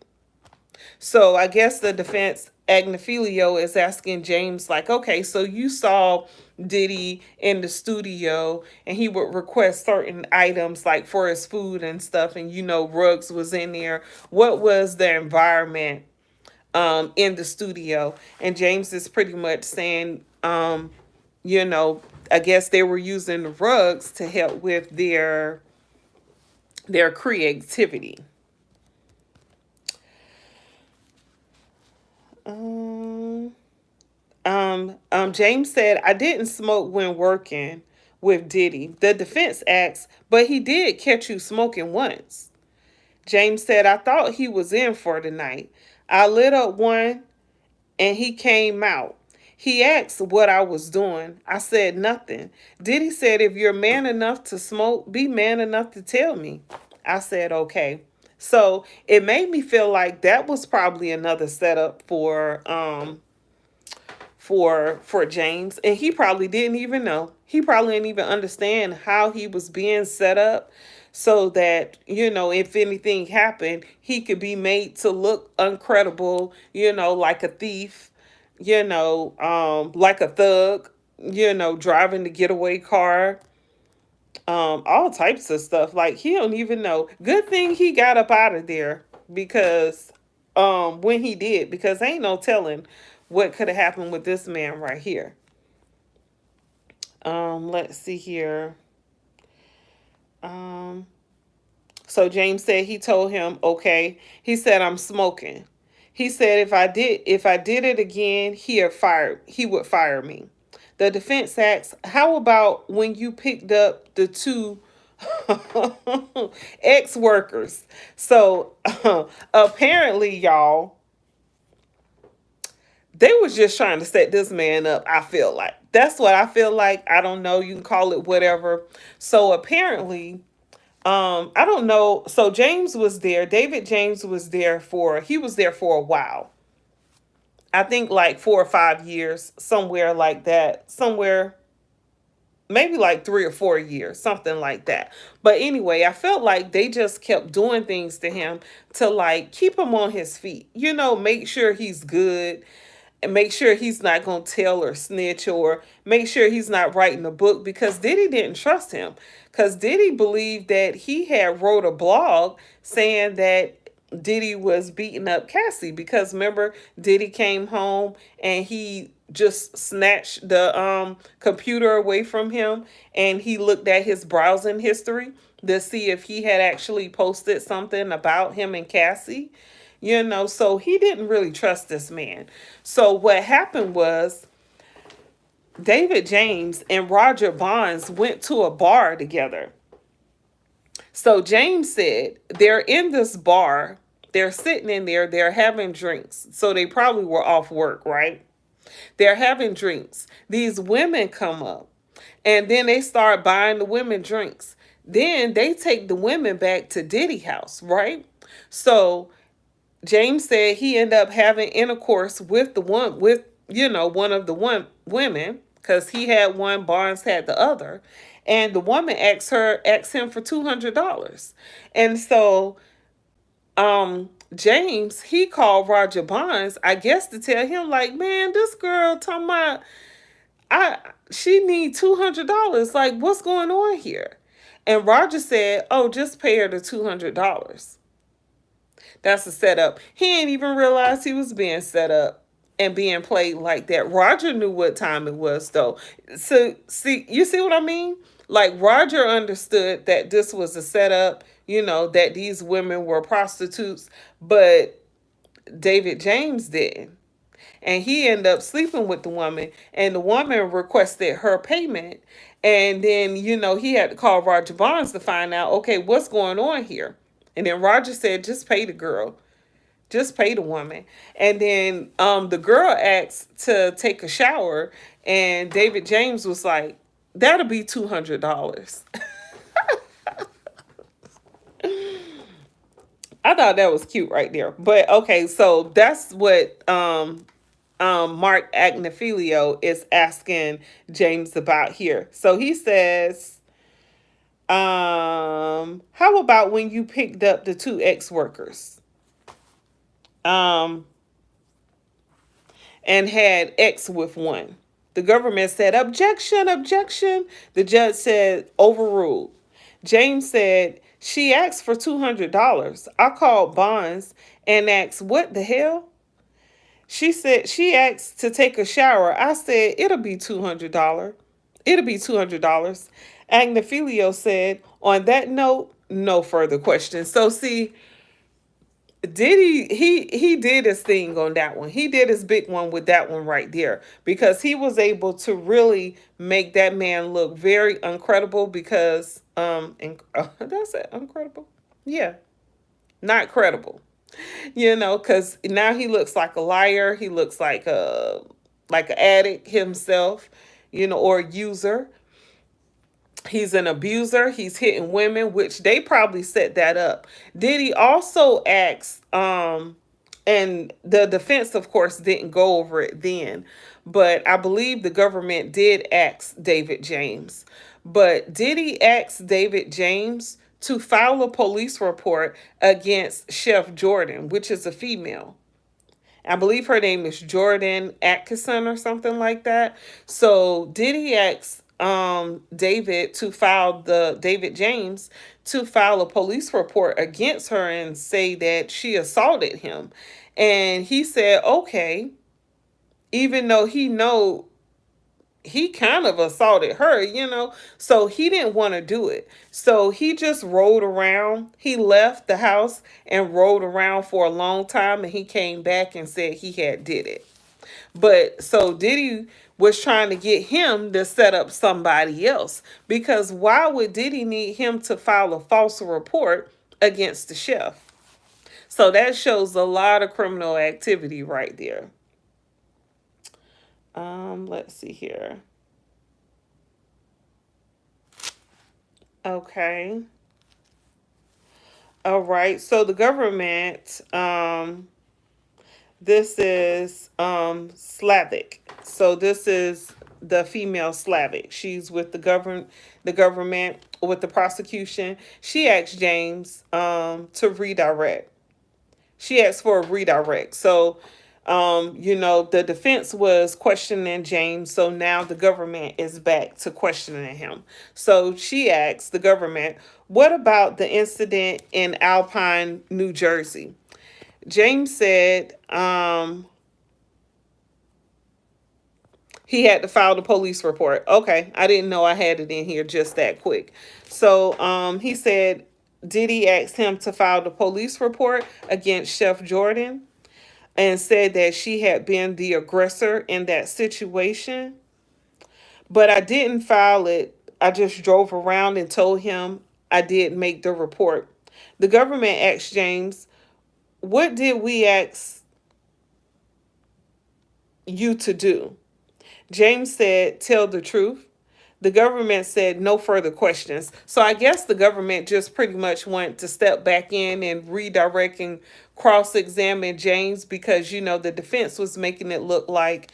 So I guess the defense Agnifilio is asking James, like, okay, so you saw Diddy in the studio and he would request certain items like for his food and stuff, and rugs was in there. What was the environment in the studio? And James is pretty much saying, I guess they were using the rugs to help with their creativity. James said, I didn't smoke when working with Diddy. The defense asks, but he did catch you smoking once. James said, I thought he was in for the night. I lit up one and he came out. He asked what I was doing. I said nothing. Diddy said, if you're man enough to smoke, be man enough to tell me. I said, okay. So it made me feel like that was probably another setup for James, and he probably didn't even know. He probably didn't even understand how he was being set up so that, if anything happened, he could be made to look uncredible, like a thief, like a thug, driving the getaway car, all types of stuff. Like, he don't even know. Good thing he got up out of there because when he did, because ain't no telling what could have happened with this man right here. Let's see here. So James said he told him, okay. He said, I'm smoking. He said if I did it again, he would fire me. The defense asks, how about when you picked up the two ex-workers? So apparently, y'all, they was just trying to set this man up, I feel like. That's what I feel like. I don't know. You can call it whatever. So apparently, I don't know. So James was there. David James was there he was there for a while. I think like 4 or 5 years, somewhere like that. Somewhere maybe like 3 or 4 years, something like that. But anyway, I felt like they just kept doing things to him to like keep him on his feet, make sure he's good and make sure he's not going to tell or snitch or make sure he's not writing a book because Diddy didn't trust him. Because Diddy believed that he had wrote a blog saying that Diddy was beating up Cassie because remember Diddy came home and he just snatched the computer away from him and he looked at his browsing history to see if he had actually posted something about him and Cassie. So he didn't really trust this man. So what happened was David James and Roger Bonds went to a bar together. So James said they're in this bar, they're sitting in there, they're having drinks. So they probably were off work, right? They're having drinks. These women come up and then they start buying the women drinks. Then they take the women back to Diddy house, right? So James said he ended up having intercourse with one of the women because he had one, Barnes had the other, and the woman asked him for $200, and so James he called Roger Bonds, I guess, to tell him like, man, this girl talking about I she need $200, like what's going on here, and Roger said, oh, just pay her the $200. That's a setup. He ain't even realized he was being set up and being played like that. Roger knew what time it was, though. So, you see what I mean? Like, Roger understood that this was a setup, that these women were prostitutes, but David James didn't. And he ended up sleeping with the woman, and the woman requested her payment. And then, he had to call Roger Bonds to find out, okay, what's going on here? And then Roger said, just pay the girl. Just pay the woman. And then the girl asked to take a shower, and David James was like, that'll be $200. I thought that was cute right there. But okay, so that's what Mark Agnifilio is asking James about here. So he says, how about when you picked up the two ex-workers? And had X with one. The government said, objection, objection. The judge said, overruled. James said, she asked for $200. I called Bonds and asked, what the hell? She said, she asked to take a shower. I said, it'll be $200. It'll be $200. Agnifilio said, on that note, no further questions. So see, Diddy, he did his thing on that one. He did his big one with that one right there because he was able to really make that man look very uncredible because that's it, uncredible. Yeah, not credible. Because now he looks like a liar. He looks like an addict himself, or a user. He's an abuser. He's hitting women, which they probably set that up. Diddy also asked, and the defense, of course, didn't go over it then, but I believe the government did ask David James. But Diddy asked David James to file a police report against Chef Jordan, which is a female. I believe her name is Jordan Atkinson or something like that. So Diddy asked David James to file a police report against her and say that she assaulted him. And he said, okay, even though he kind of assaulted her, so he didn't want to do it. So he just rode around. He left the house and rode around for a long time, and he came back and said he had did it. But so Diddy was trying to get him to set up somebody else, because why would Diddy need him to file a false report against the chef? So that shows a lot of criminal activity right there. Let's see here. Okay. All right. So the government, this is Slavic. So this is the female Slavic. She's with the government with the prosecution. She asked James to redirect. She asked for a redirect. So the defense was questioning James, so now the government is back to questioning him. So she asked the government, what about the incident in Alpine, New Jersey? James said he had to file the police report. Okay, I didn't know I had it in here just that quick. So he said, Diddy asked him to file the police report against Chef Jordan and said that she had been the aggressor in that situation. But I didn't file it. I just drove around and told him I did make the report. The government asked James, what did we ask you to do? James said, tell the truth. The government said no further questions. So I guess the government just pretty much went to step back in and redirect and cross examine James because, the defense was making it look like,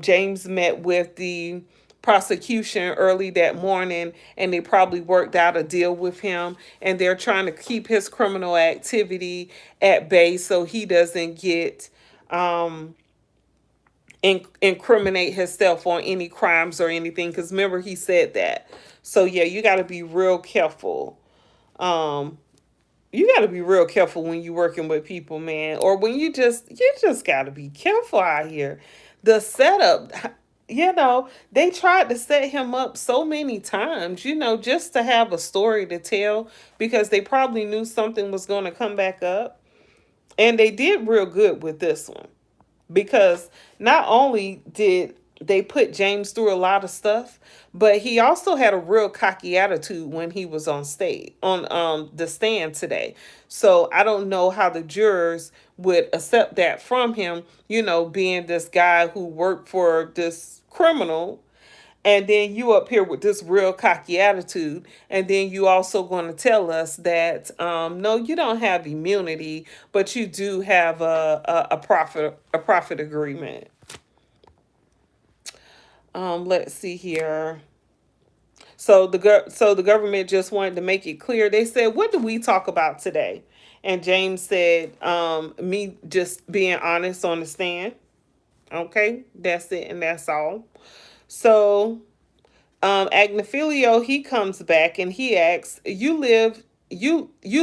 James met with the prosecution early that morning and they probably worked out a deal with him and they're trying to keep his criminal activity at bay so he doesn't get incriminate himself on any crimes or anything because remember he said that. So yeah, you got to be real careful. um you got to be real careful when you're working with people, man, or when you just got to be careful out here. The setup, they tried to set him up so many times, just to have a story to tell because they probably knew something was going to come back up, and they did real good with this one because not only did they put James through a lot of stuff, but he also had a real cocky attitude when he was on stage on the stand today. So I don't know how the jurors would accept that from him, being this guy who worked for this criminal, and then you up here with this real cocky attitude, and then you also going to tell us that no, you don't have immunity, but you do have a profit agreement. Let's see here. So the government just wanted to make it clear. They said, "What do we talk about today?" And James said, "Me just being honest on the stand." Okay, that's it, and that's all. So Agnifilio, he comes back and he asks, you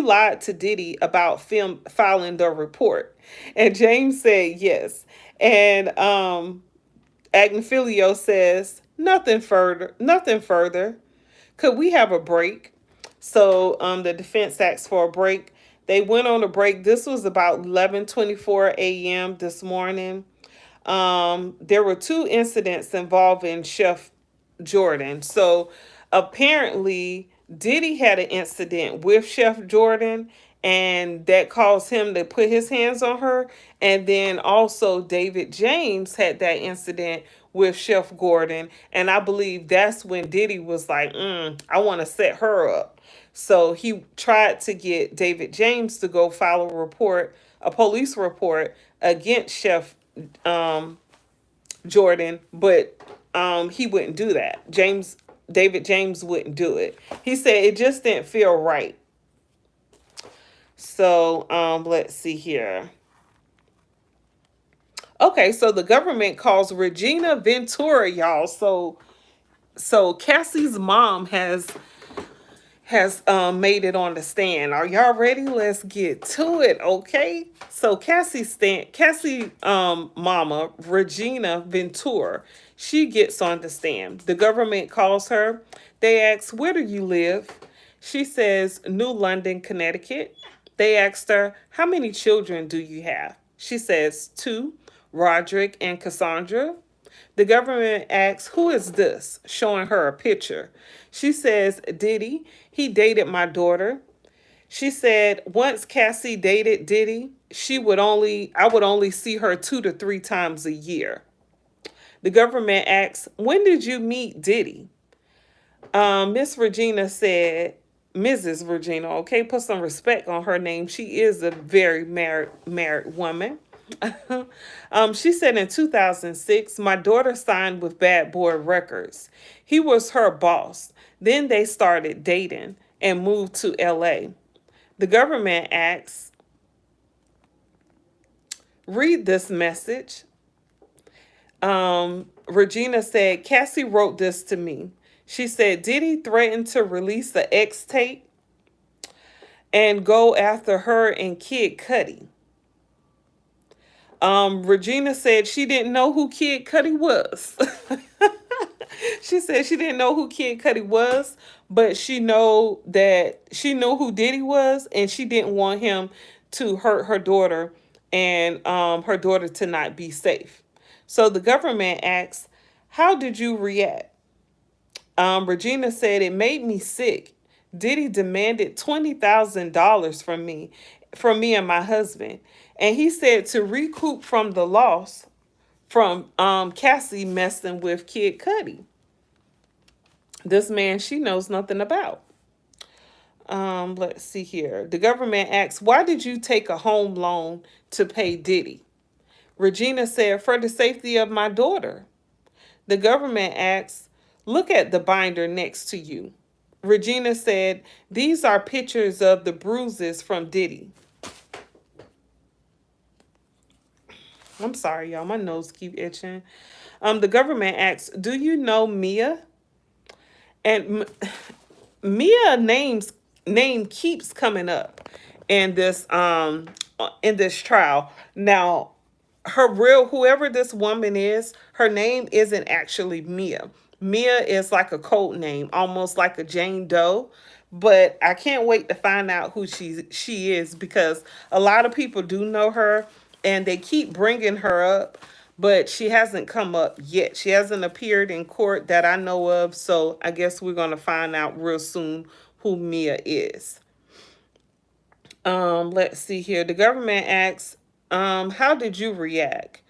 lied to Diddy about film filing the report. And James said yes. And Agnifilio says, nothing further. Could we have a break? So the defense asked for a break. They went on a break. This was about 11:24 a.m. this morning. There were two incidents involving Chef Jordan. So apparently, Diddy had an incident with Chef Jordan, and that caused him to put his hands on her. And then also, David James had that incident with Chef Gordon. And I believe that's when Diddy was like, I want to set her up. So he tried to get David James to go file a police report against Chef um, Jordan, but he wouldn't do that. David James wouldn't do it. He said it just didn't feel right. So let's see here. Okay, so the government calls Regina Ventura, y'all. So Cassie's mom has made it on the stand. Are y'all ready? Let's get to it, okay? So Cassie mama, Regina Ventura, she gets on the stand. The government calls her. They ask, where do you live? She says, New London, Connecticut. They asked her, how many children do you have? She says, two, Roderick and Cassandra. The government asks, who is this? Showing her a picture. She says, Diddy. He dated my daughter. She said, once Cassie dated Diddy, I would only see her 2 to 3 times a year. The government asks, when did you meet Diddy? Miss Regina said, Mrs. Regina, okay? Put some respect on her name. She is a very married woman. She said in 2006, my daughter signed with Bad Boy Records. He was her boss. Then they started dating and moved to LA. The government asks, read this message. Regina said, Cassie wrote this to me. She said, Diddy threatened to release the X tape and go after her and Kid Cudi. Regina said she didn't know who Kid Cudi was. She said she didn't know who Kid Cudi was, but she knew who Diddy was, and she didn't want him to hurt her daughter and her daughter to not be safe. So the government asks, how did you react? Regina said, it made me sick. Diddy demanded $20,000 from me and my husband. And he said to recoup from the loss from Cassie messing with Kid Cudi. This man she knows nothing about. Let's see here. The government asks, why did you take a home loan to pay Diddy? Regina said, for the safety of my daughter. The government asks, look at the binder next to you. Regina said, these are pictures of the bruises from Diddy. I'm sorry, y'all. My nose keep itching. The government asks, do you know Mia? And Mia name keeps coming up in this trial. Now, whoever this woman is, her name isn't actually Mia. Mia is like a code name, almost like a Jane Doe. But I can't wait to find out who she is, because a lot of people do know her and they keep bringing her up, but she hasn't come up yet. She hasn't appeared in court that I know of, so I guess we're going to find out real soon who Mia is. Let's see here. The government asks, how did you react?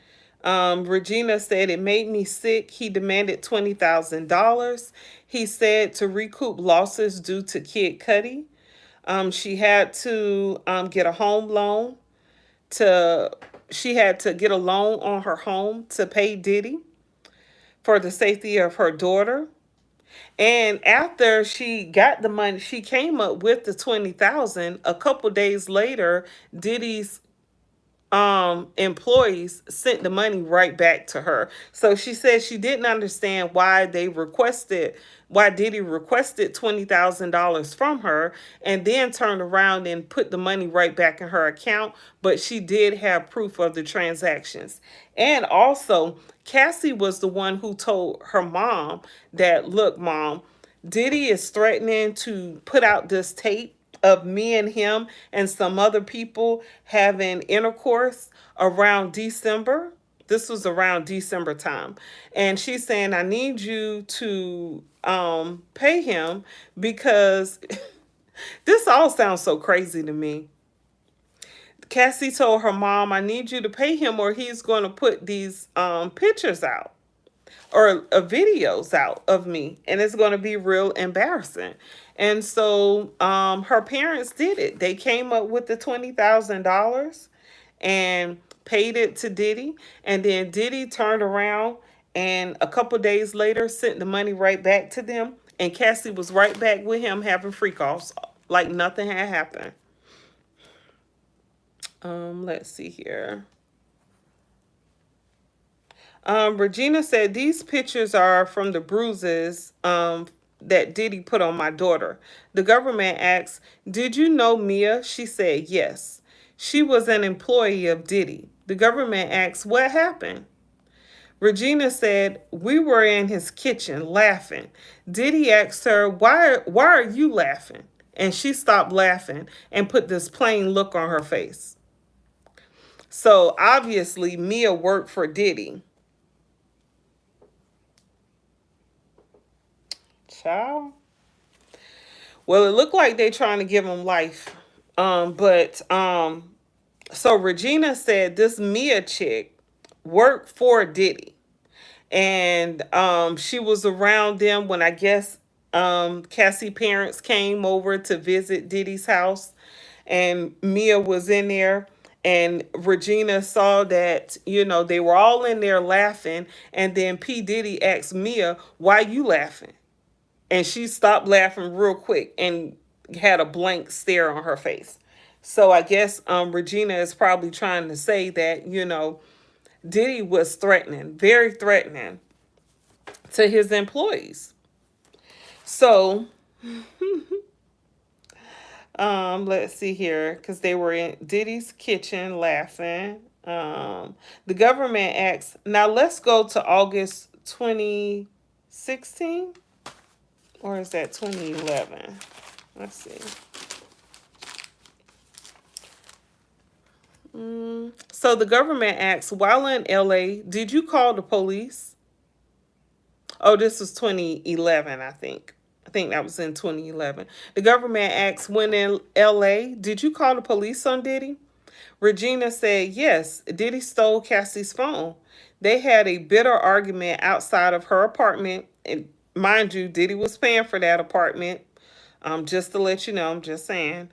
Regina said, it made me sick. He demanded $20,000. He said to recoup losses due to Kid Cudi. She had to get a home loan. She had to get a loan on her home to pay Diddy for the safety of her daughter. And after she got the money, she came up with the 20,000. A couple days later, Diddy's employees sent the money right back to her. So she said she didn't understand why Diddy requested $20,000 from her and then turned around and put the money right back in her account. But she did have proof of the transactions. And also, Cassie was the one who told her mom that, look, mom, Diddy is threatening to put out this tape of me and him and some other people having intercourse around December. This was around December time. And she's saying, I need you to pay him, because this all sounds so crazy to me. Cassie told her mom, I need you to pay him or he's going to put these pictures out or videos out of me, and it's going to be real embarrassing. And so her parents did it. They came up with the $20,000 and paid it to Diddy, and then Diddy turned around and a couple days later sent the money right back to them, and Cassie was right back with him having freak offs like nothing had happened. Let's see here. Regina said, these pictures are from the bruises that Diddy put on my daughter. The government asks, did you know Mia? She said, yes. She was an employee of Diddy. The government asks, what happened? Regina said, we were in his kitchen laughing. Diddy asked her, why are you laughing? And she stopped laughing and put this plain look on her face. So obviously Mia worked for Diddy. Child. Well, it looked like they trying to give him life. So Regina said this Mia chick worked for Diddy. And she was around them when I guess Cassie parents came over to visit Diddy's house, and Mia was in there. And Regina saw that, they were all in there laughing. And then P. Diddy asked Mia, "Why you laughing?" And she stopped laughing real quick and had a blank stare on her face. So I guess Regina is probably trying to say that, Diddy was threatening, very threatening to his employees. So let's see here, because they were in Diddy's kitchen laughing. The government asks, now let's go to August 2016, or is that 2011? Let's see. So the government asks, while in LA, did you call the police? Oh, this was 2011, I think. I think that was in 2011. The government asks, when in LA, did you call the police on Diddy? Regina said, yes, Diddy stole Cassie's phone. They had a bitter argument outside of her apartment. And mind you, Diddy was paying for that apartment. Just to let you know, I'm just saying.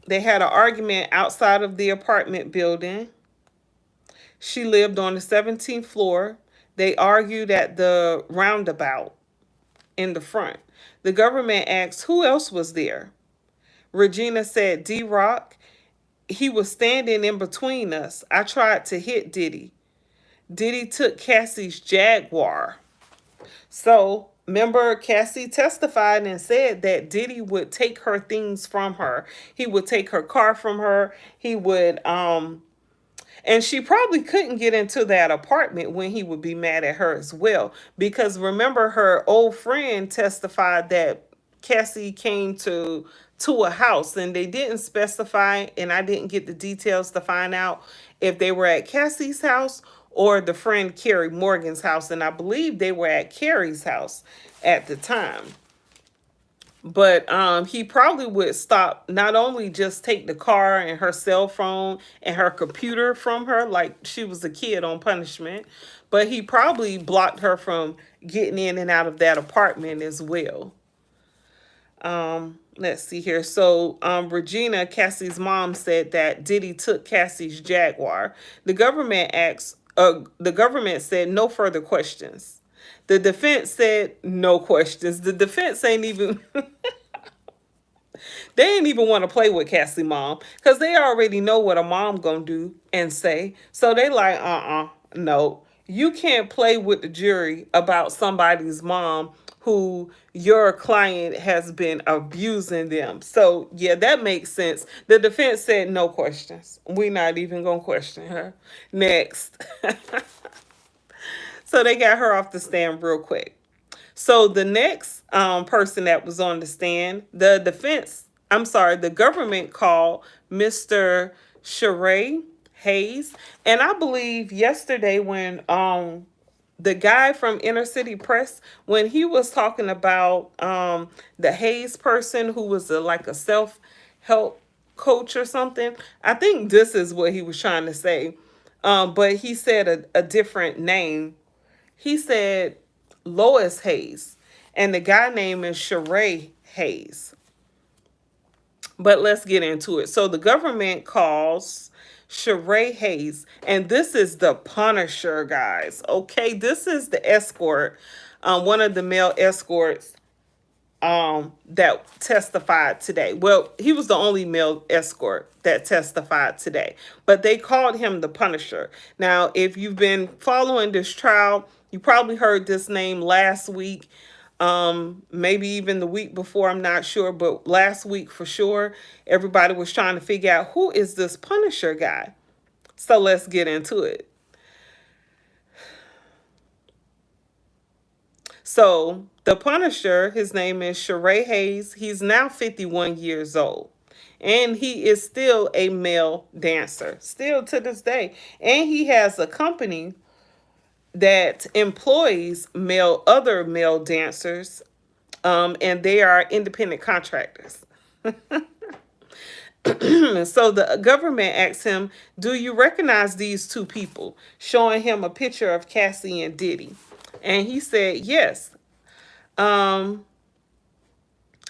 They had an argument outside of the apartment building. She lived on the 17th floor. They argued at the roundabout in the front. The government asked who else was there. Regina said, D-Rock. He was standing in between us. I tried to hit Diddy. Diddy took Cassie's Jaguar. So, remember, Cassie testified and said that Diddy would take her things from her. He would take her car from her. He would, and she probably couldn't get into that apartment when he would be mad at her as well. Because remember, her old friend testified that Cassie came to a house, and they didn't specify, and I didn't get the details to find out if they were at Cassie's house or the friend Carrie Morgan's house. And I believe they were at Carrie's house at the time. But he probably would stop, not only just take the car and her cell phone and her computer from her like she was a kid on punishment, but he probably blocked her from getting in and out of that apartment as well. Let's see here. So Regina, Cassie's mom, said that Diddy took Cassie's Jaguar. The government said no further questions. The defense said no questions. The defense ain't even they ain't even want to play with Cassie mom, because they already know what a mom gonna do and say. So they like, no. You can't play with the jury about somebody's mom who your client has been abusing them. So yeah, that makes sense. The defense said no questions. We're not even gonna question her. Next. So they got her off the stand real quick. So the next person that was on the stand, the government called Mr. Sheree Hayes. And I believe yesterday when the guy from Inner City Press, when he was talking about the Hayes person who was like a self-help coach or something, I think this is what he was trying to say. But he said a different name. He said Lois Hayes, and the guy name is Sheree Hayes. But let's get into it. So the government calls Sheree Hayes, and this is the Punisher, guys. Okay, this is the escort, one of the male escorts that testified today. Well, he was the only male escort that testified today, but they called him the Punisher. Now, if you've been following this trial, you probably heard this name last week, maybe even the week before, I'm not sure, but last week for sure, everybody was trying to figure out who is this Punisher guy. So let's get into it. So the Punisher, his name is Sheree Hayes. He's now 51 years old. And he is still a male dancer, still to this day. And he has a company that employs other male dancers, and they are independent contractors. So the government asked him, do you recognize these two people? Showing him a picture of Cassie and Diddy. And he said, yes. Um,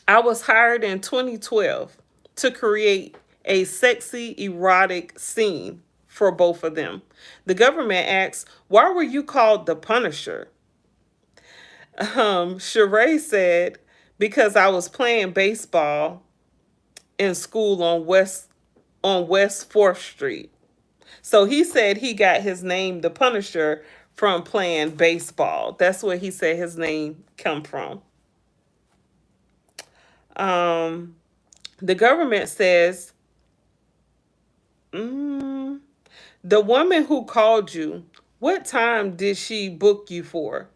I was hired in 2012 to create a sexy, erotic scene for both of them. The government asks, why were you called the Punisher? Sheree said, because I was playing baseball in school on West 4th Street. So he said he got his name, the Punisher, from playing baseball. That's where he said his name come from. Um, the government says, mm, the woman who called you, what time did she book you for?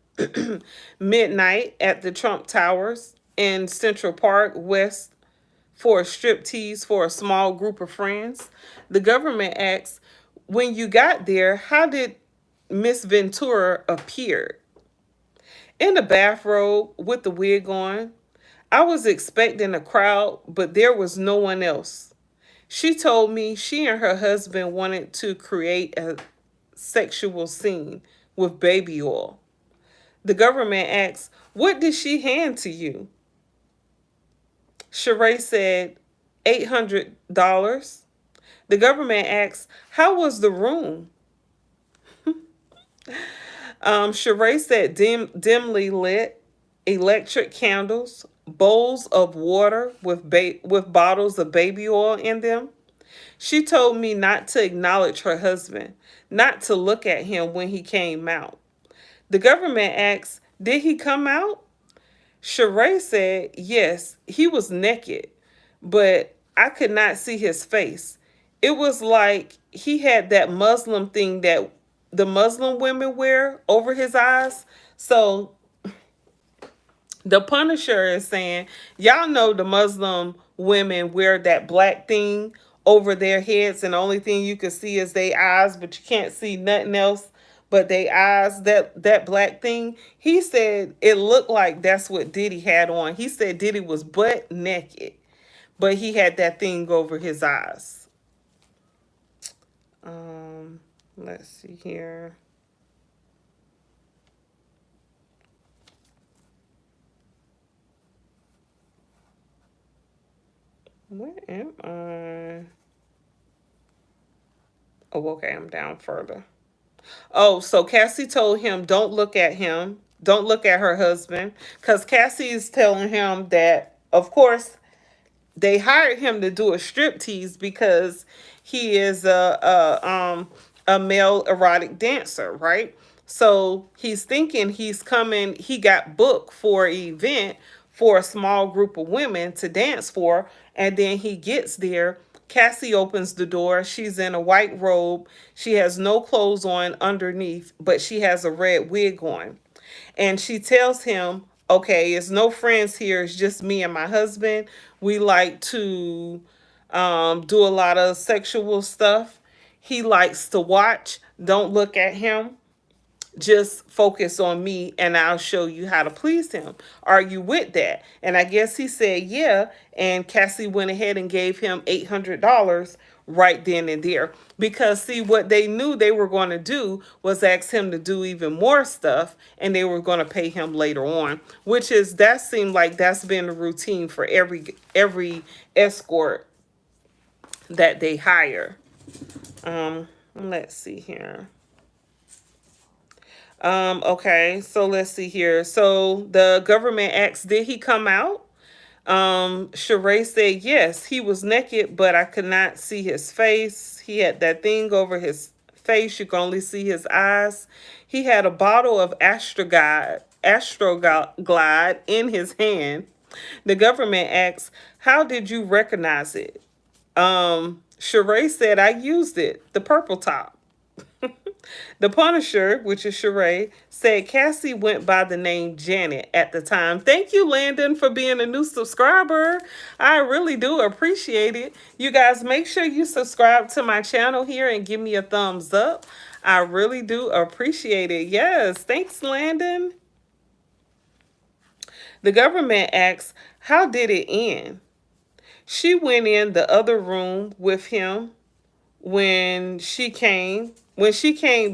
Midnight at the Trump Towers in Central Park West for a striptease for a small group of friends. The government asks, when you got there, how did Miss Ventura appear? In a bathrobe with the wig on. I was expecting a crowd, but there was no one else. She told me she and her husband wanted to create a sexual scene with baby oil. The government asks, what did she hand to you? Sheree said, $800. The government asks, how was the room? Sheree said, dimly lit, electric candles, bowls of water with bottles of baby oil in them. She told me not to acknowledge her husband, not to look at him when he came out. The government asks, did he come out? Sheree said, yes, he was naked, but I could not see his face. It was like he had that Muslim thing that the Muslim women wear over his eyes. So the Punisher is saying, y'all know the Muslim women wear that black thing over their heads, and the only thing you can see is their eyes, but you can't see nothing else but their eyes, that black thing. He said it looked like that's what Diddy had on. He said Diddy was butt naked, but he had that thing over his eyes. Let's see here. Where am I? Oh, okay, I'm down further. Oh, so Cassie told him, don't look at him. Don't look at her husband. Because Cassie is telling him that, of course, they hired him to do a striptease because he is a male erotic dancer, right? So he's thinking he's coming, he got booked for an event for a small group of women to dance for. And then he gets there. Cassie opens the door. She's in a white robe. She has no clothes on underneath, but she has a red wig on. And she tells him, okay, it's no friends here. It's just me and my husband. We like to do a lot of sexual stuff. He likes to watch. Don't look at him. Just focus on me and I'll show you how to please him. Are you with that? And I guess he said, yeah. And Cassie went ahead and gave him $800 right then and there. Because, see, what they knew they were going to do was ask him to do even more stuff, and they were going to pay him later on, which is, that seemed like that's been a routine for every escort that they hire. Let's see here. Okay, so let's see here. So the government asked, did he come out? Sheree said, yes, he was naked, but I could not see his face. He had that thing over his face. You could only see his eyes. He had a bottle of Astroglide in his hand. The government asked, how did you recognize it? Sheree said, I used it, the purple top. The Punisher, which is Sheree, said Cassie went by the name Janet at the time. Thank you, Landon, for being a new subscriber. I really do appreciate it. You guys, make sure you subscribe to my channel here and give me a thumbs up. I really do appreciate it. Yes, thanks, Landon. The government asks, how did it end? She went in the other room with him when she came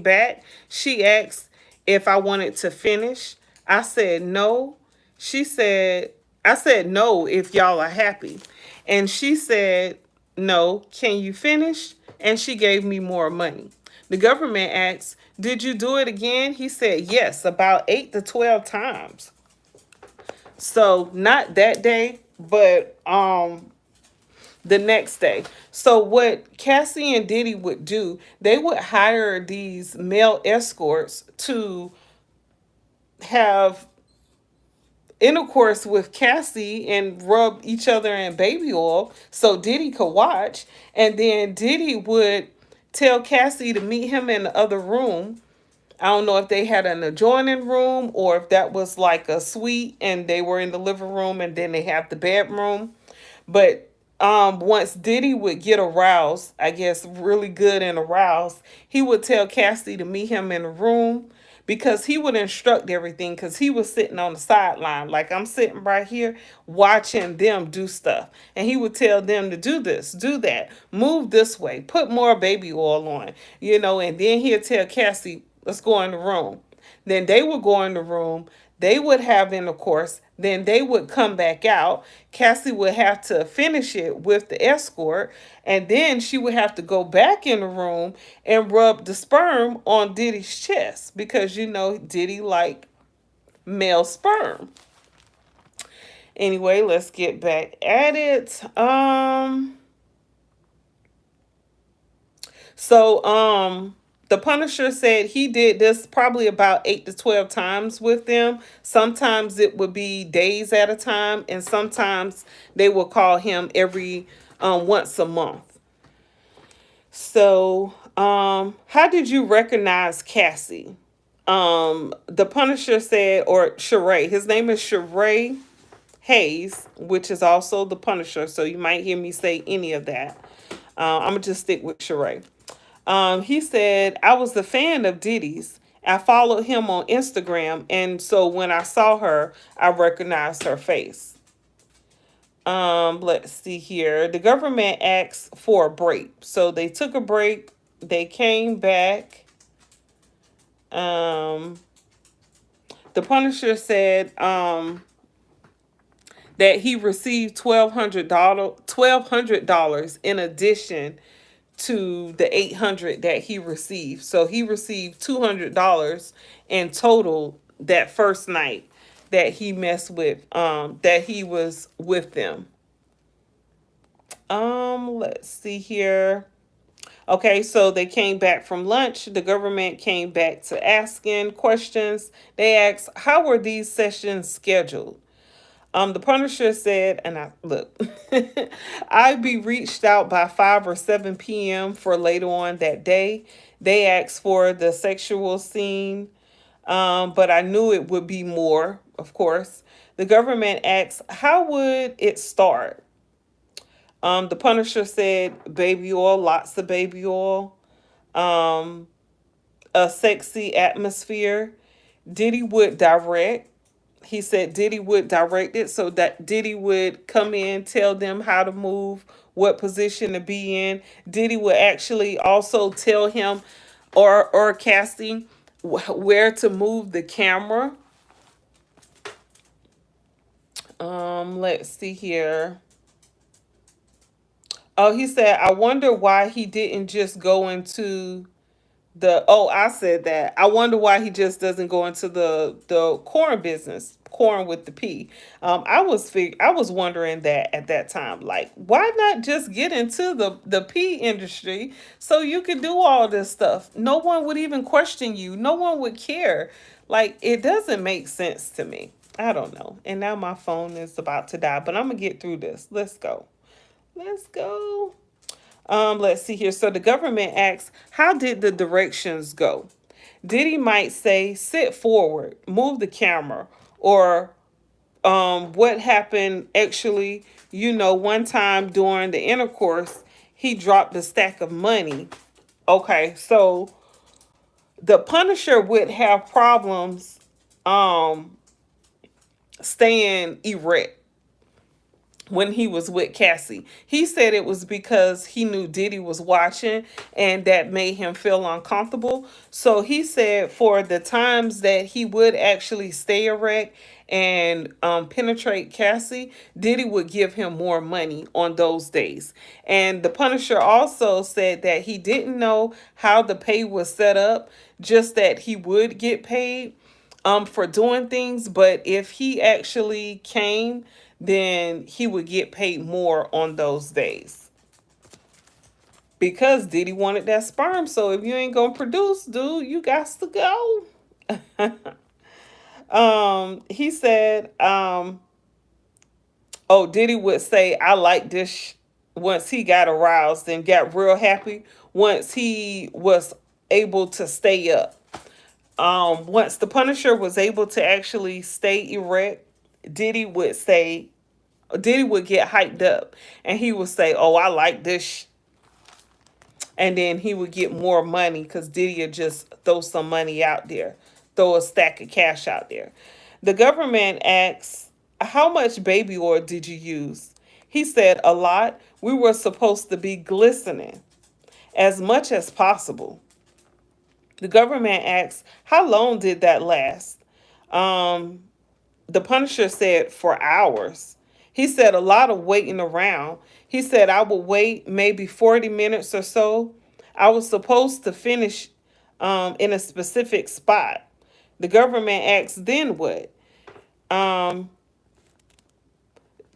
back, she asked if I wanted to finish. I said no. She said, I said, no, if y'all are happy. And she said, no, can you finish? And she gave me more money. The government asked, did you do it again? He said, yes, about 8 to 12 times. So not that day, but the next day. So what Cassie and Diddy would do, they would hire these male escorts to have intercourse with Cassie and rub each other in baby oil so Diddy could watch. And then Diddy would tell Cassie to meet him in the other room. I don't know if they had an adjoining room or if that was like a suite and they were in the living room and then they have the bedroom. But once Diddy would get aroused, I guess really good and aroused, he would tell Cassie to meet him in a room because he would instruct everything because he was sitting on the sideline. Like I'm sitting right here watching them do stuff. And he would tell them to do this, do that, move this way, put more baby oil on, and then he'll tell Cassie, let's go in the room. Then they would go in the room. They would have intercourse. Then they would come back out. Cassie would have to finish it with the escort. And then she would have to go back in the room and rub the sperm on Diddy's chest because, Diddy like male sperm. Anyway, let's get back at it. So the Punisher said he did this probably about 8 to 12 times with them. Sometimes it would be days at a time, and sometimes they would call him every once a month. So, how did you recognize Cassie? The Punisher said, or Sheree, his name is Sheree Hayes, which is also the Punisher. So you might hear me say any of that. I'm gonna just stick with Sheree. He said, I was a fan of Diddy's. I followed him on Instagram, and so when I saw her, I recognized her face. Let's see here. The government asked for a break. So they took a break. They came back. The Punisher said that he received $1,200 in addition to the 800 that he received. So he received $200 in total that first night that he messed with, that he was with them. Let's see here. Okay, so they came back from lunch. The government came back to asking questions. They asked, how were these sessions scheduled? The Punisher said, and I look, I'd be reached out by 5 or 7 p.m. for later on that day. They asked for the sexual scene, but I knew it would be more, of course. The government asked, how would it start? The Punisher said, baby oil, lots of baby oil, a sexy atmosphere. Diddy would direct. He said Diddy would direct it so that Diddy would come in, tell them how to move, what position to be in. Diddy would actually also tell him or Cassie where to move the camera. Let's see here. Oh, he said, I wonder why he didn't just go into I said that. I wonder why he just doesn't go into the corn business, corn with the P. I was wondering that at that time, like, why not just get into the pea industry so you could do all this stuff? No one would even question you. No one would care. Like, it doesn't make sense to me. I don't know. And now my phone is about to die, but I'm gonna get through this. Let's go. Let's go. Let's see here. So the government asks, how did the directions go? Diddy might say, sit forward, move the camera, or what happened actually, one time during the intercourse, he dropped a stack of money. Okay, so the Punisher would have problems staying erect. when he was with Cassie. He said it was because he knew Diddy was watching and that made him feel uncomfortable. So he said for the times that he would actually stay erect and penetrate Cassie, Diddy would give him more money on those days. And the Punisher also said that he didn't know how the pay was set up, just that he would get paid for doing things, but if he actually came, then he would get paid more on those days because Diddy wanted that sperm. So if you ain't gonna produce, dude, you got to go. He said, oh, Diddy would say, I like this once he got aroused and got real happy once he was able to stay up. Once the Punisher was able to actually stay erect, Diddy would say, Diddy would get hyped up and he would say, oh, I like this. And then he would get more money because Diddy would just throw some money out there, throw a stack of cash out there. The government asks, how much baby oil did you use? He said, a lot. We were supposed to be glistening as much as possible. The government asks, how long did that last? The Punisher said, for hours. He said, a lot of waiting around. He said, I would wait maybe 40 minutes or so. I was supposed to finish in a specific spot. The government asked, then what?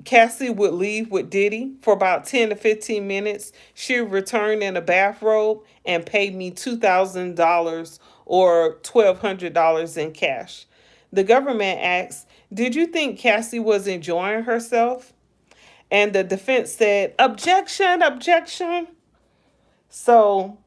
Cassie would leave with Diddy for about 10 to 15 minutes. She would return in a bathrobe and pay me $2,000 or $1,200 in cash. The government asks, did you think Cassie was enjoying herself? And the defense said, objection, objection. So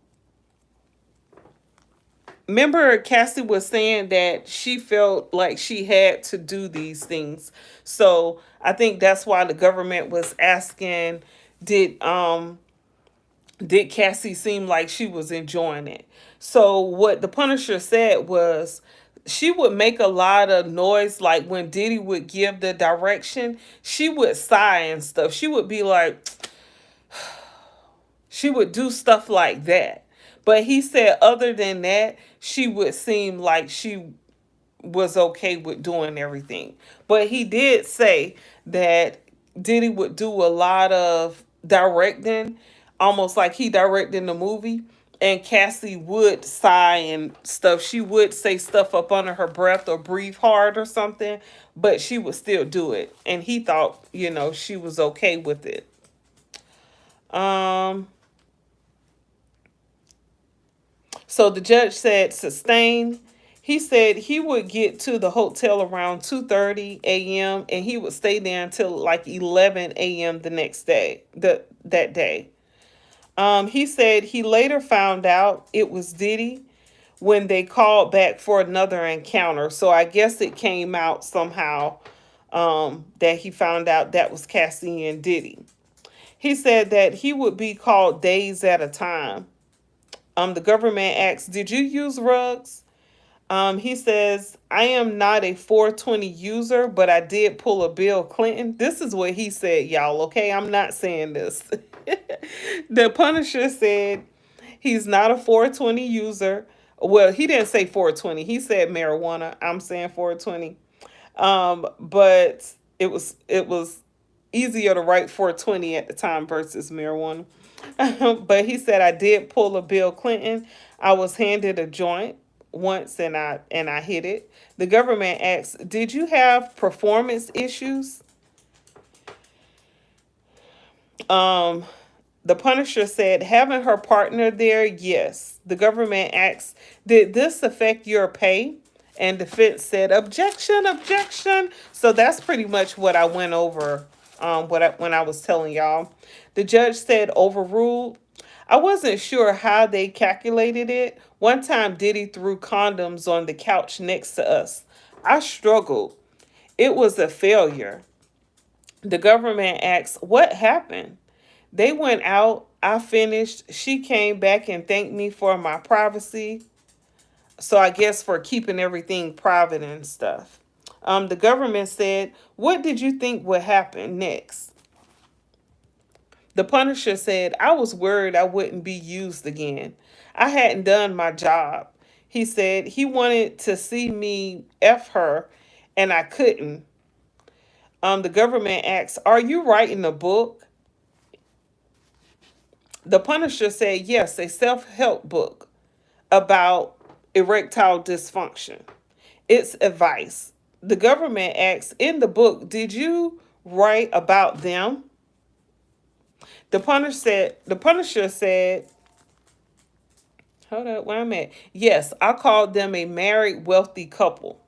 remember, Cassie was saying that she felt like she had to do these things. So I think that's why the government was asking, did Cassie seem like she was enjoying it? So what the Punisher said was she would make a lot of noise, like when Diddy would give the direction, she would sigh and stuff. She would be like, she would do stuff like that. But he said other than that, she would seem like she was okay with doing everything. But he did say that Diddy would do a lot of directing, almost like he directed the movie. And Cassie would sigh and stuff. She would say stuff up under her breath or breathe hard or something, but she would still do it. And he thought, she was okay with it. So the judge said sustain. He said he would get to the hotel around 2:30 a.m. and he would stay there until like 11 a.m. the next day, that day. He said he later found out it was Diddy when they called back for another encounter. So I guess it came out somehow that he found out that was Cassie and Diddy. He said that he would be called days at a time. The government asks, did you use rugs? He says, I am not a 420 user, but I did pull a Bill Clinton. This is what he said, y'all, okay? I'm not saying this. The Punisher said he's not a 420 user. Well, he didn't say 420. He said marijuana. I'm saying 420. But it was easier to write 420 at the time versus marijuana. But he said, I did pull a Bill Clinton. I was handed a joint once and I hit it. The government asks, did you have performance issues? The Punisher said, having her partner there, yes. The government asks, did this affect your pay? And defense said, objection, objection. So that's pretty much what I went over when I was telling y'all. The judge said overruled. I wasn't sure how they calculated it. One time Diddy threw condoms on the couch next to us. I struggled. It was a failure. The government asked, what happened? They went out. I finished. She came back and thanked me for my privacy. So I guess for keeping everything private and stuff. The government said, what did you think would happen next? The Punisher said, I was worried I wouldn't be used again. I hadn't done my job. He said he wanted to see me F her, and I couldn't. The government asks, are you writing a book? The Punisher said, yes, a self help book about erectile dysfunction. It's advice. The government asks, in the book, did you write about them? The Punisher said, hold up, where I'm at. Yes, I called them a married, wealthy couple.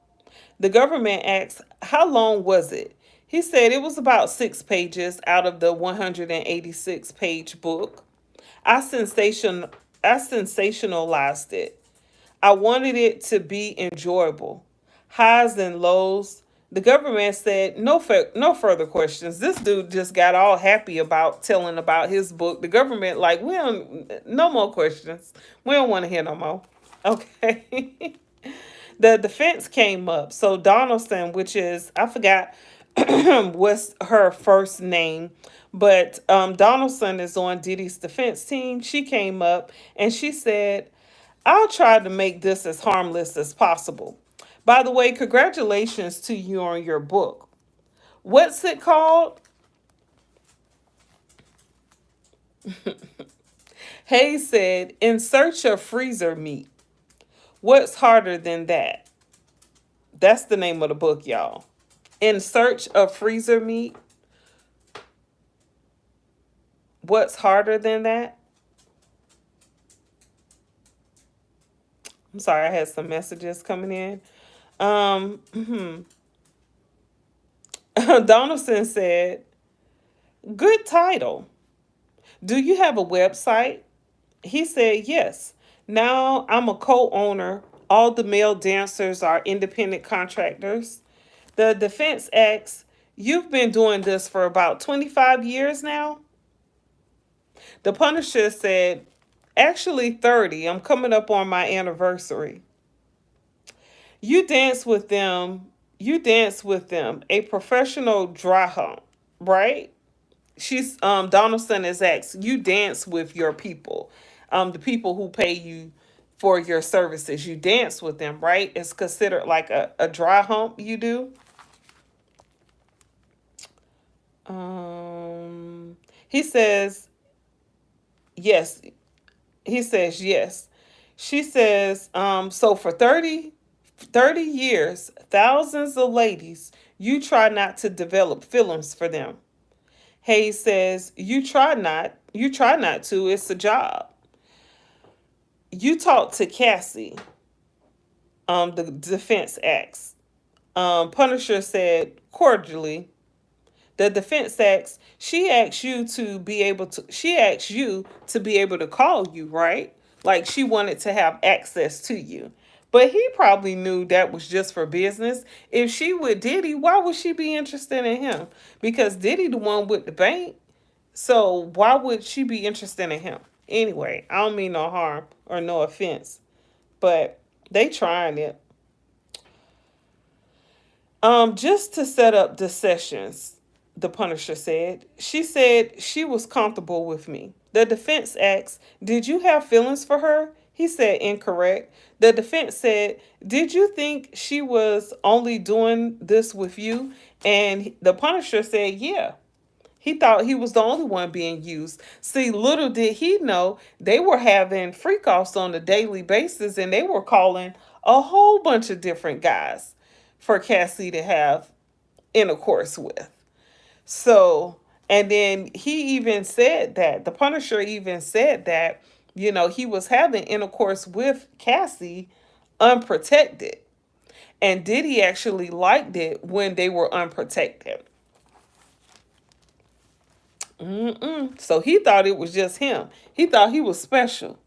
The government asked, how long was it? He said it was about 6 pages out of the 186 page book. I sensation I sensationalized it. I wanted it to be enjoyable. Highs and lows. The government said no further questions. This dude just got all happy about telling about his book. The government like, we don't, no more questions. We don't want to hear no more. Okay. The defense came up. So Donaldson, which is, I forgot what's her first name, but Donaldson is on Diddy's defense team. She came up and she said, I'll try to make this as harmless as possible. By the way, congratulations to you on your book. What's it called? Hayes said, in search of freezer meat. What's harder than that? That's the name of the book, y'all. In search of freezer meat. What's harder than that? I'm sorry, I had some messages coming in. Donaldson said, good title. Do you have a website? He said, yes. Now I'm a co owner. All the male dancers are independent contractors. The defense asks, you've been doing this for about 25 years now? The Punisher said, actually 30. I'm coming up on my anniversary. You dance with them. You dance with them. A professional dry hump, right? She's Donaldson is asked, you dance with your people. The people who pay you for your services. You dance with them, right? It's considered like a dry hump you do. He says, yes. He says, yes. She says, so for 30 years, thousands of ladies, you try not to develop feelings for them. Hayes says, you try not to, it's a job. You talk to Cassie, the defense asks. Punisher said, cordially. The defense asks, she asked you to be able to call you, right? Like she wanted to have access to you. But he probably knew that was just for business. If she with Diddy, why would she be interested in him? Because Diddy the one with the bank. So why would she be interested in him? Anyway, I don't mean no harm or no offense, but they trying it. Just to set up the sessions, the Punisher said. She said she was comfortable with me. The defense asked, did you have feelings for her? He said incorrect. The defense said, did you think she was only doing this with you? And the Punisher said, yeah. He thought he was the only one being used. See, little did he know they were having freak offs on a daily basis and they were calling a whole bunch of different guys for Cassie to have intercourse with. So, and then he even said that, the Punisher even said that, he was having intercourse with Cassie unprotected. And Diddy actually liked it when they were unprotected. So he thought it was just him. He thought he was special.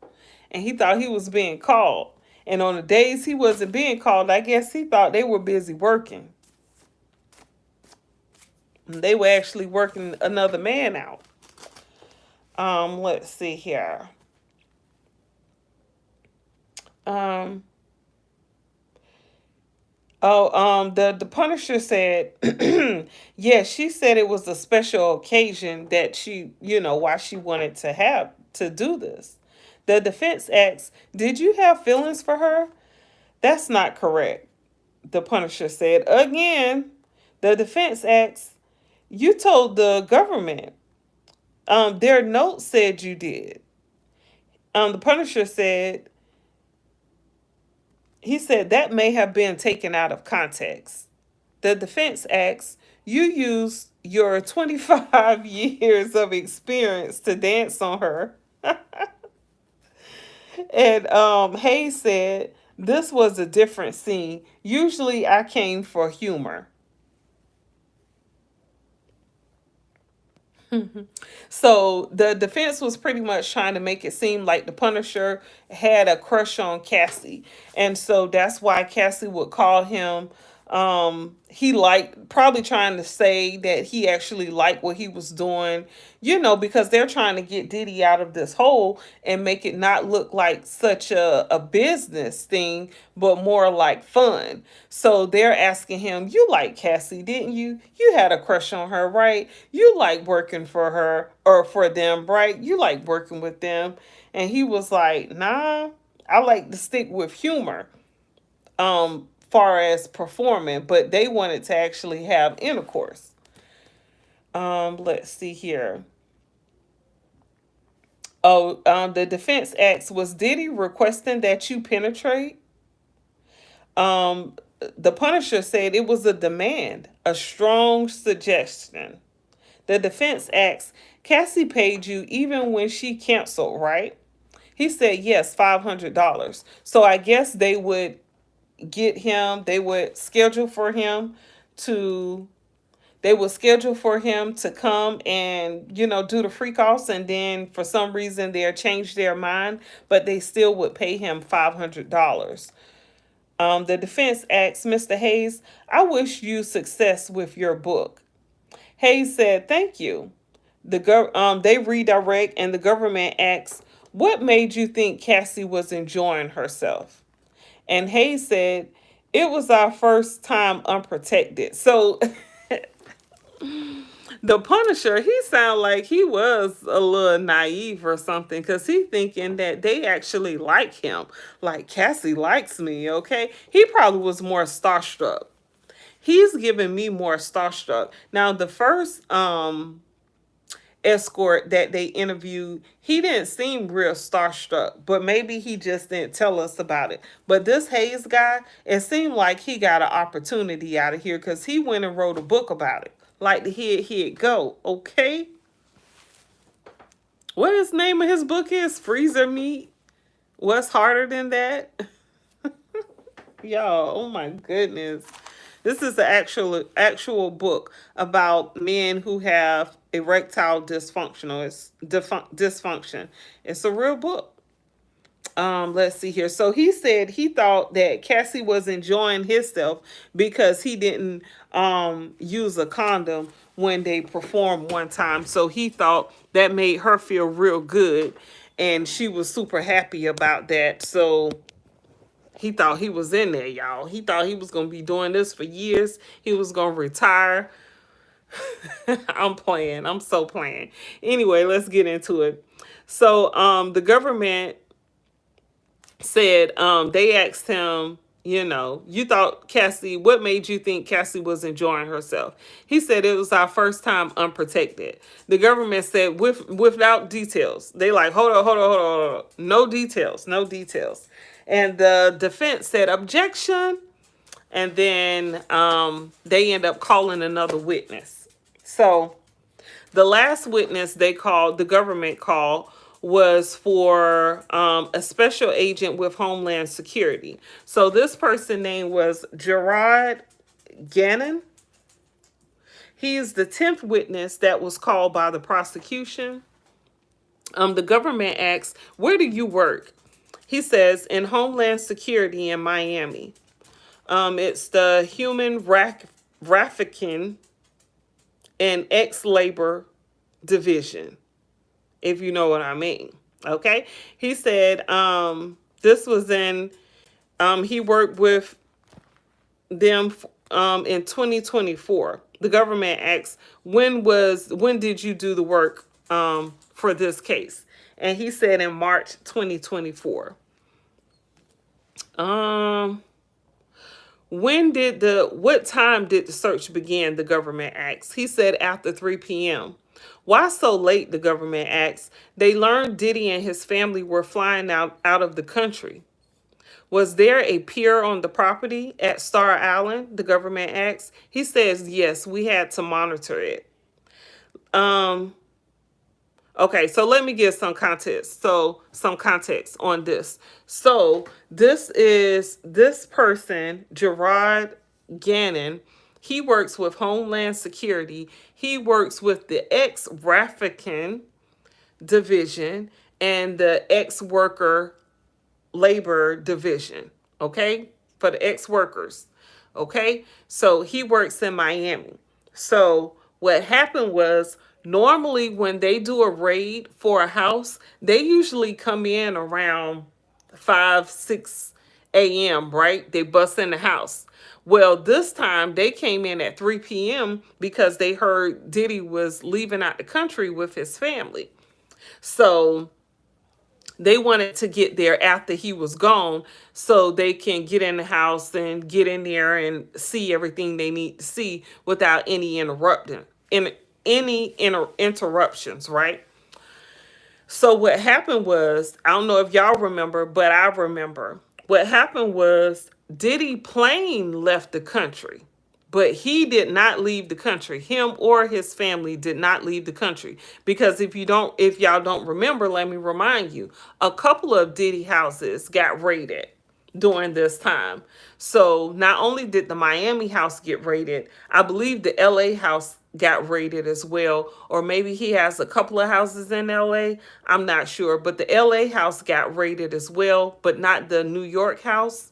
And he thought he was being called. And on the days he wasn't being called, I guess he thought they were busy working. They were actually working another man out. Let's see here. Oh, the Punisher said, yes, she said it was a special occasion that she, why she wanted to have to do this. The defense asks, did you have feelings for her? That's not correct, the Punisher said. Again, the defense asks, you told the government. Their note said you did. The Punisher said, he said that may have been taken out of context. The defense asks, you used your 25 years of experience to dance on her. And Hayes said, this was a different scene. Usually I came for humor. So the defense was pretty much trying to make it seem like the Punisher had a crush on Cassie. And so that's why Cassie would call him. He liked, probably trying to say that he actually liked what he was doing, because they're trying to get Diddy out of this hole and make it not look like such a business thing, but more like fun. So they're asking him, you like Cassie, didn't you? You had a crush on her, right? You like working for her or for them, right? You like working with them. And he was like, nah, I like to stick with humor. Far as performing, but they wanted to actually have intercourse. Let's see here. Oh, the defense asks, was Diddy requesting that you penetrate? Um, the Punisher said it was a demand, a strong suggestion. The defense asks, Cassie paid you even when she canceled, right? He said yes, $500. So I guess they would schedule for him to come and do the freak offs, and then for some reason they'll change their mind, but they still would pay him $500. The defense asks, Mr. Hayes, I wish you success with your book. Hayes said, thank you. They redirect, and the government asks, what made you think Cassie was enjoying herself? And Hayes said, it was our first time unprotected. So the Punisher, he sounded like he was a little naive or something, because he thinking that they actually like him. Like, Cassie likes me, okay? He probably was more starstruck. He's giving me more starstruck. Now, the first escort that they interviewed, he didn't seem real starstruck, but maybe he just didn't tell us about it. But this Hayes guy, it seemed like he got an opportunity out of here, because he went and wrote a book about it. Like to hear it go, okay? What his name of his book is? Freezer Meat? What's harder than that? Y'all, oh my goodness. This is the actual book about men who have erectile dysfunction. It's a real book. Let's see here. So he said he thought that Cassie was enjoying himself because he didn't use a condom when they performed one time. So he thought that made her feel real good, and she was super happy about that. So he thought he was in there, y'all. He thought he was going to be doing this for years. He was going to retire. I'm playing. I'm so playing. Anyway, let's get into it. So the government said, they asked him, you thought Cassie, what made you think Cassie was enjoying herself? He said it was our first time unprotected. The government said without details. They like, hold on. No details. And the defense said objection. And then they end up calling another witness. So the last witness the government called, was for a special agent with Homeland Security. So this person's name was Gerard Gannon. He is the 10th witness that was called by the prosecution. The government asks, where do you work? He says, in Homeland Security in Miami. It's the Human Trafficking and Ex-Labor Division, if you know what I mean. Okay. He said this was in, he worked with them in 2024. The government asks, when did you do the work for this case? And he said in March 2024. Um, what time did the search begin? The government asks. He said after 3 p.m. Why so late? The government asks. They learned Diddy and his family were flying out of the country. Was there a pier on the property at Star Island? The government asks. He says yes, we had to monitor it. Um, Okay, so let me give some context. Some context on this. So, this person, Gerard Gannon. He works with Homeland Security. He works with the ex-Raffican division and the ex-worker labor division, okay? For the ex-workers, okay? So he works in Miami. So what happened was, normally when they do a raid for a house, they usually come in around 5, 6 a.m., right? They bust in the house. Well, this time they came in at 3 p.m. because they heard Diddy was leaving out the country with his family. So they wanted to get there after he was gone so they can get in the house and get in there and see everything they need to see without interruptions, right? So what happened was, I don't know if y'all remember, but I remember. What happened was Diddy plane left the country, but he did not leave the country. Him or his family did not leave the country, because if y'all don't remember, let me remind you, a couple of Diddy houses got raided during this time. So not only did the Miami house get raided, I believe the LA house got raided as well, or maybe he has a couple of houses in LA. I'm not sure, but the LA house got raided as well, but not the New York house.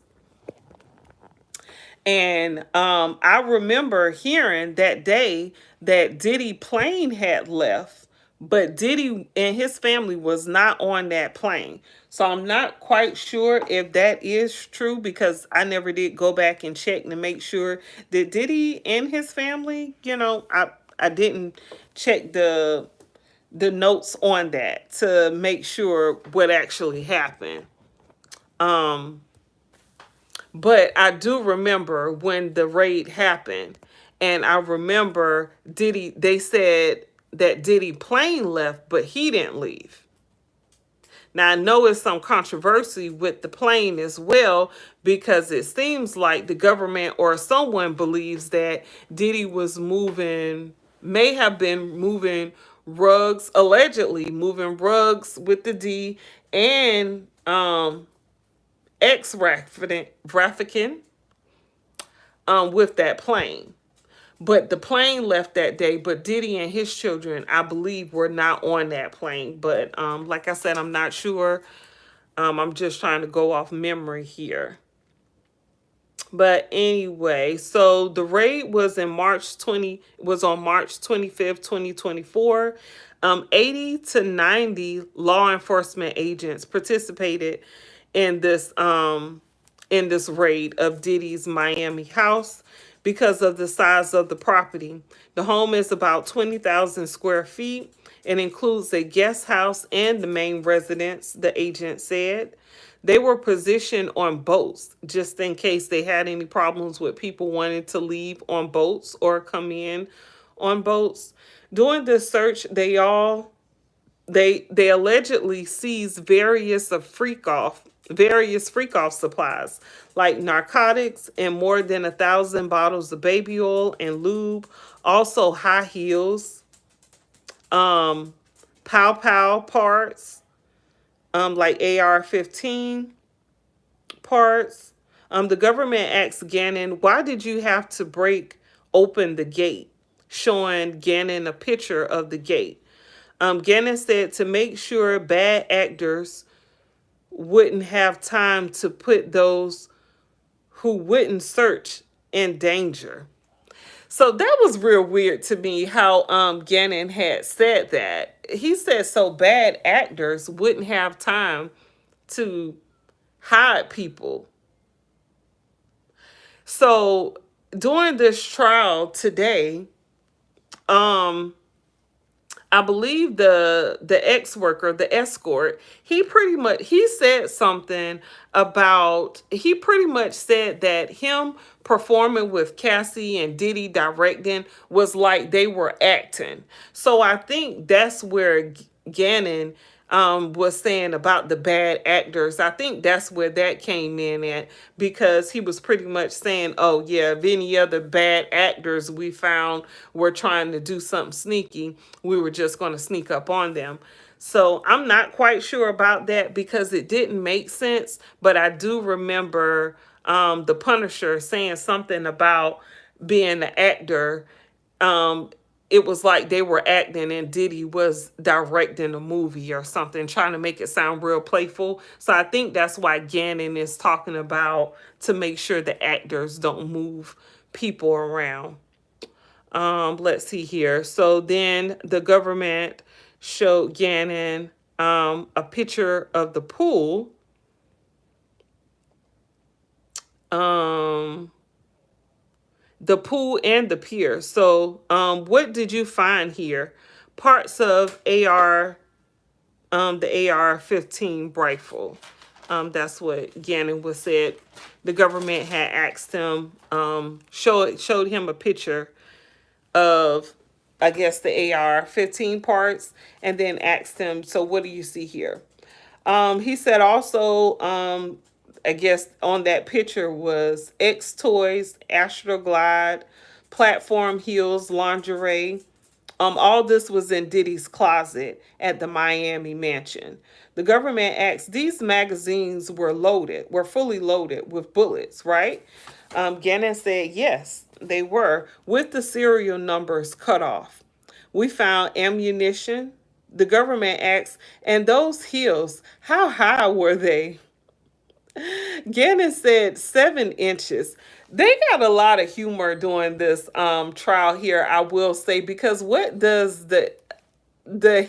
And I remember hearing that day that Diddy plane had left, but Diddy and his family was not on that plane. So I'm not quite sure if that is true, because I never did go back and check to make sure that Diddy and his family, I didn't check the notes on that to make sure what actually happened. Um but I do remember when the raid happened, and I remember they said that Diddy plane left, but he didn't leave. Now, I know it's some controversy with the plane as well, because it seems like the government or someone believes that Diddy may have been moving rugs, allegedly moving rugs with the D, and ex-Raffican with that plane. But the plane left that day, but Diddy and his children, I believe, were not on that plane. But like I said, I'm not sure. I'm just trying to go off memory here. But anyway, so the raid was on March 25th, 2024. 80 to 90 law enforcement agents participated in this raid of Diddy's Miami house because of the size of the property. The home is about 20,000 square feet. It includes a guest house and the main residence, the agent said. They were positioned on boats just in case they had any problems with people wanting to leave on boats or come in on boats. During this search, they allegedly seized various freak off supplies like narcotics and more than 1,000 bottles of baby oil and lube, also high heels, pow pow parts, like AR-15 parts. The government asked Gannon, why did you have to break open the gate? Showing Gannon a picture of the gate. Gannon said to make sure bad actors wouldn't have time to put those who wouldn't search in danger. So that was real weird to me how Gannon had said that. He said so bad actors wouldn't have time to hide people. So during this trial today, um, I believe the ex worker, the escort, he said something about, he pretty much said that him performing with Cassie and Diddy directing was like they were acting. So I think that's where Gannon was saying about the bad actors. I think that's where that came in at, because he was pretty much saying, oh, yeah, if any other bad actors we found were trying to do something sneaky, we were just going to sneak up on them. So I'm not quite sure about that because it didn't make sense, but I do remember the Punisher saying something about being an actor. um, it was like they were acting and Diddy was directing a movie or something, trying to make it sound real playful. So I think that's why Gannon is talking about to make sure the actors don't move people around. Let's see here. So then the government showed Gannon a picture of the pool. Um, the pool and the pier. So, what did you find here? Parts of the AR-15 rifle. That's what Gannon was said. The government had asked him, showed him a picture of, I guess, the AR-15 parts, and then asked him, so what do you see here? He said also, I guess on that picture was X Toys, Astroglide, platform heels, lingerie. All this was in Diddy's closet at the Miami mansion. The government asked, these magazines were fully loaded with bullets, right? Gannon said, yes, they were, with the serial numbers cut off. We found ammunition. The government asked, and those heels, how high were they? Gannon said 7 inches. They got a lot of humor doing this trial here, I will say, because what does the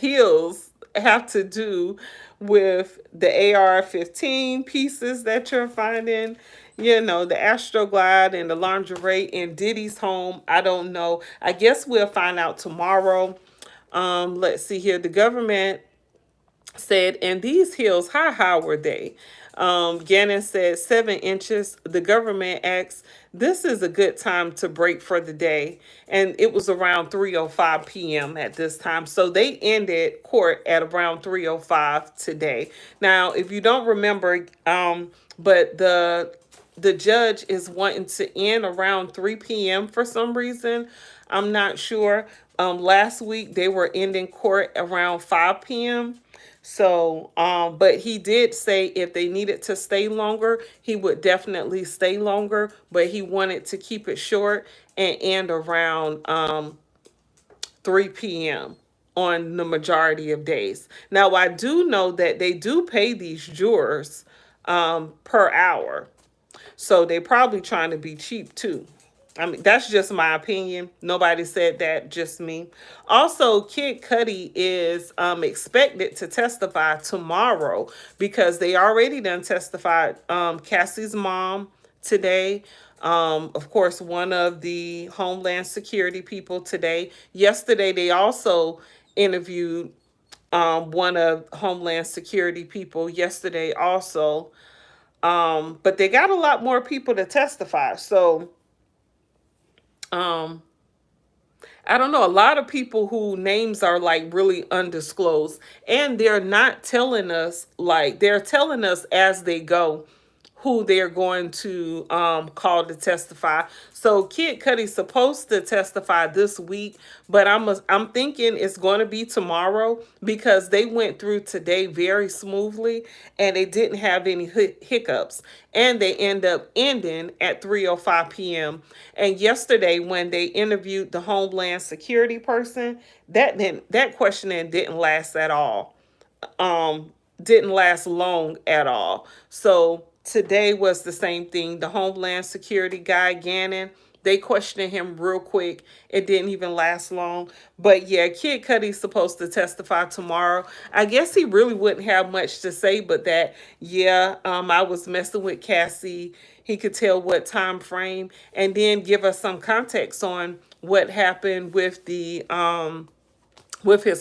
heels have to do with the AR-15 pieces that you're finding? You know, the Astroglide and the lingerie in Diddy's home. I don't know. I guess we'll find out tomorrow. Let's see here. The government said, and these heels, how high were they? Gannon said 7 inches. The government asked, this is a good time to break for the day. And it was around 3:05 p.m. at this time. So they ended court at around 3:05 today. Now, if you don't remember, but the judge is wanting to end around 3 p.m. for some reason. I'm not sure. Last week they were ending court around 5 p.m. So, but he did say if they needed to stay longer, he would definitely stay longer, but he wanted to keep it short and end around 3 p.m. on the majority of days. Now, I do know that they do pay these jurors per hour. So they probably trying to be cheap too. I mean, that's just my opinion. Nobody said that, just me. Also, Kid Cudi is expected to testify tomorrow because they already done testified. Cassie's mom today. Of course, one of the Homeland Security people today. Yesterday, they also interviewed one of Homeland Security people yesterday also. But they got a lot more people to testify. So, um, I don't know, a lot of people who names are like really undisclosed, and they're not telling us, like they're telling us as they go who they're going to call to testify. So Kid Cudi's supposed to testify this week, but I'm thinking it's going to be tomorrow because they went through today very smoothly and they didn't have any hiccups, and they end up ending at 3:05 p.m. And yesterday when they interviewed the Homeland Security person, that questioning didn't last at all. Didn't last long at all. So today was the same thing. The Homeland Security guy, Gannon, they questioned him real quick. It didn't even last long. But yeah, Kid Cudi's supposed to testify tomorrow. I guess he really wouldn't have much to say, but that, yeah, I was messing with Cassie. he could tell what time frame, and then give us some context on what happened with his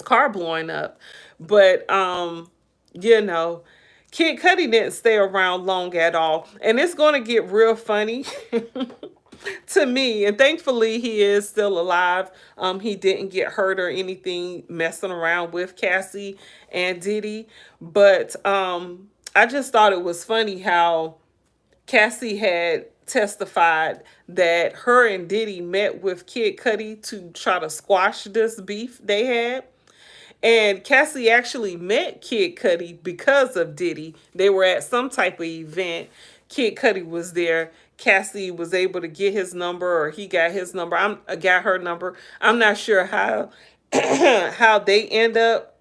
car blowing up. But you know, Kid Cudi didn't stay around long at all. And it's gonna get real funny to me. And thankfully he is still alive. He didn't get hurt or anything messing around with Cassie and Diddy. But I just thought it was funny how Cassie had testified that her and Diddy met with Kid Cudi to try to squash this beef they had. And Cassie actually met Kid Cudi because of Diddy. They were at some type of event. Kid Cudi was there. Cassie was able to get his number, or he got his number. I got her number. I'm not sure how how they end up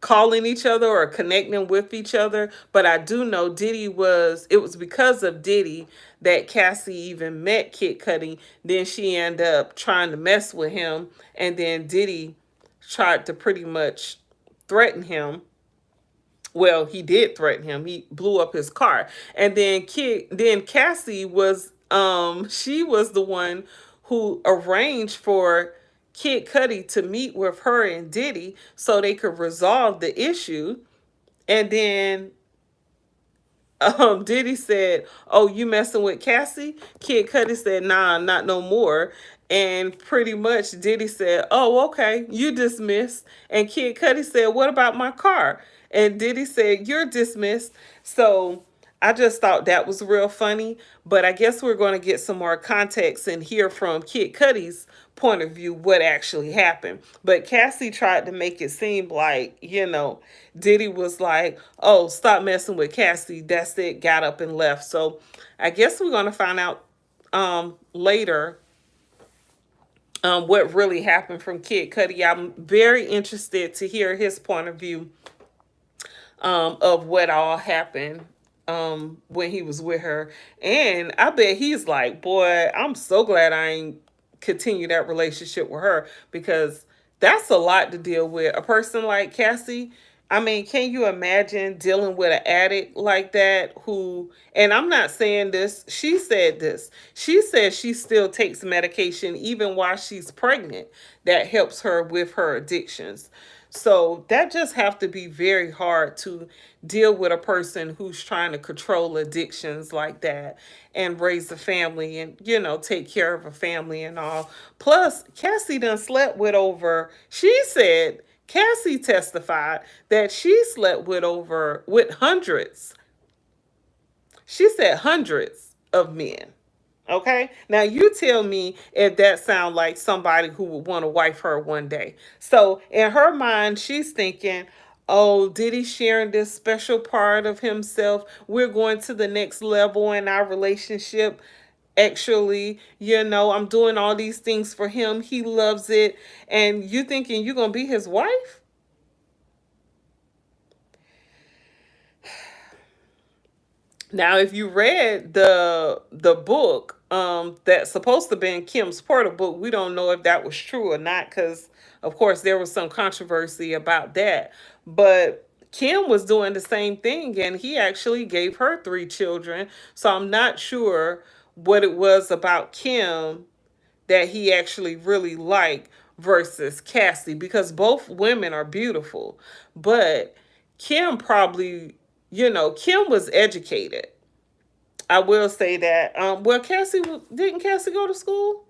calling each other or connecting with each other, but I do know it was because of Diddy that Cassie even met Kid Cudi. Then she ended up trying to mess with him, and then Diddy tried to pretty much threaten him. Well, he did threaten him. He blew up his car. And then Cassie was she was the one who arranged for Kid Cudi to meet with her and Diddy so they could resolve the issue. And then Diddy said, "Oh, you messing with Cassie?" Kid Cudi said, "Nah, not no more." And pretty much Diddy said, "Oh, okay, you dismissed." And Kid Cudi said, "What about my car?" And Diddy said, "You're dismissed." So I just thought that was real funny. But I guess we're going to get some more context and hear from Kid Cudi's point of view what actually happened. But Cassie tried to make it seem like, Diddy was like, "Oh, stop messing with Cassie. That's it." Got up and left. So I guess we're going to find out later what really happened from Kid Cudi. I'm very interested to hear his point of view of what all happened when he was with her. And I bet he's like, "Boy, I'm so glad I ain't continue that relationship with her, because that's a lot to deal with." A person like Cassie, I mean, can you imagine dealing with an addict like that who, and I'm not saying this, she said this. She said she still takes medication even while she's pregnant that helps her with her addictions. So that just have to be very hard to deal with a person who's trying to control addictions like that and raise a family and, take care of a family and all. Plus, Cassie done slept with she said, Cassie testified that she slept with hundreds. She said hundreds of men. Okay. Now you tell me if that sounds like somebody who would want to wife her one day. So in her mind, she's thinking, "Oh, Diddy sharing this special part of himself. We're going to the next level in our relationship. Actually, I'm doing all these things for him. He loves it." And you thinking you're going to be his wife? Now, if you read the book, that's supposed to be in Kim's Porter book, we don't know if that was true or not, because of course there was some controversy about that. But Kim was doing the same thing, and he actually gave her 3 children. So I'm not sure what it was about Kim that he actually really liked versus Cassie, because both women are beautiful. But Kim probably, Kim was educated. I will say that. Well, didn't Cassie go to school?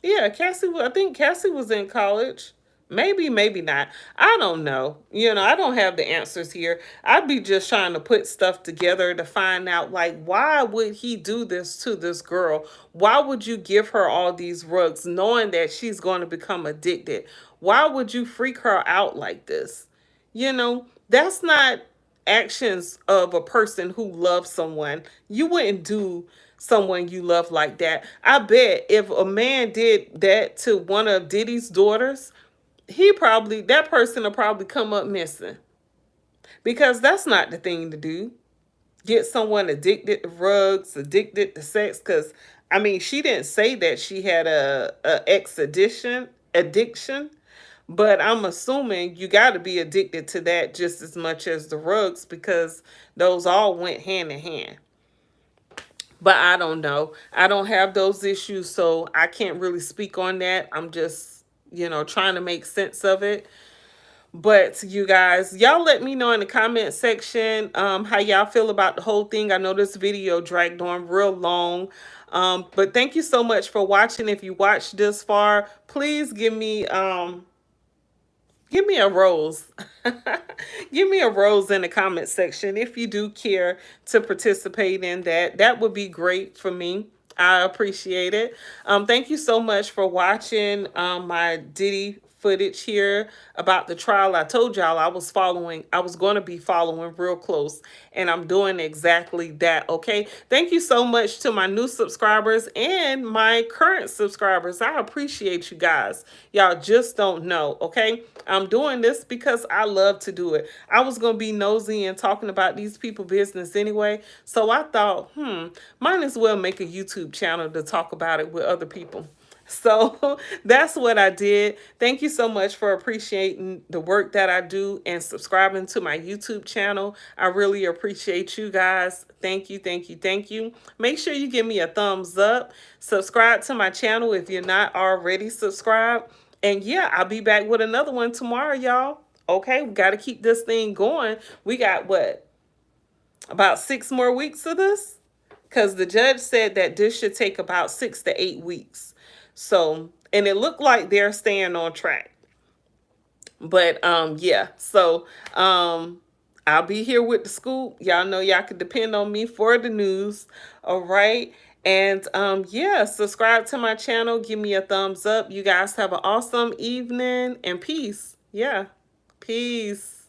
Yeah, I think Cassie was in college. Maybe, maybe not. I don't know. I don't have the answers here. I'd be just trying to put stuff together to find out, like, why would he do this to this girl? Why would you give her all these rugs knowing that she's going to become addicted? Why would you freak her out like this? That's not actions of a person who loves someone. You wouldn't do someone you love like that. I bet if a man did that to one of Diddy's daughters, that person will probably come up missing, because that's not the thing to do. Get someone addicted to rugs, addicted to sex. Because I mean, she didn't say that she had a addiction, but I'm assuming you got to be addicted to that just as much as the rugs, because those all went hand in hand. But I don't know. I don't have those issues, so I can't really speak on that. I'm just, trying to make sense of it. But you guys, y'all let me know in the comment section how y'all feel about the whole thing. I know this video dragged on real long. But thank you so much for watching. If you watched this far, please give me a rose. Give me a rose in the comment section if you do care to participate in that. That would be great for me. I appreciate it. Thank you so much for watching my Diddy footage here about the trial. I told y'all I was going to be following real close, and I'm doing exactly that. Okay. Thank you so much to my new subscribers and my current subscribers. I appreciate you guys. Y'all just don't know. Okay. I'm doing this because I love to do it. I was going to be nosy and talking about these people business anyway. So I thought, might as well make a YouTube channel to talk about it with other people. So that's what I did. Thank you so much for appreciating the work that I do and subscribing to my YouTube channel. I really appreciate you guys. Thank you, thank you, thank you. Make sure you give me a thumbs up. Subscribe to my channel if you're not already subscribed. And yeah, I'll be back with another one tomorrow, y'all. Okay, we got to keep this thing going. We got what? About 6 more weeks of this? Because the judge said that this should take about 6 to 8 weeks. So, and it looked like they're staying on track. But yeah, so I'll be here with the scoop. Y'all know y'all can depend on me for the news. All right. And yeah, subscribe to my channel. Give me a thumbs up. You guys have an awesome evening and peace. Yeah. Peace.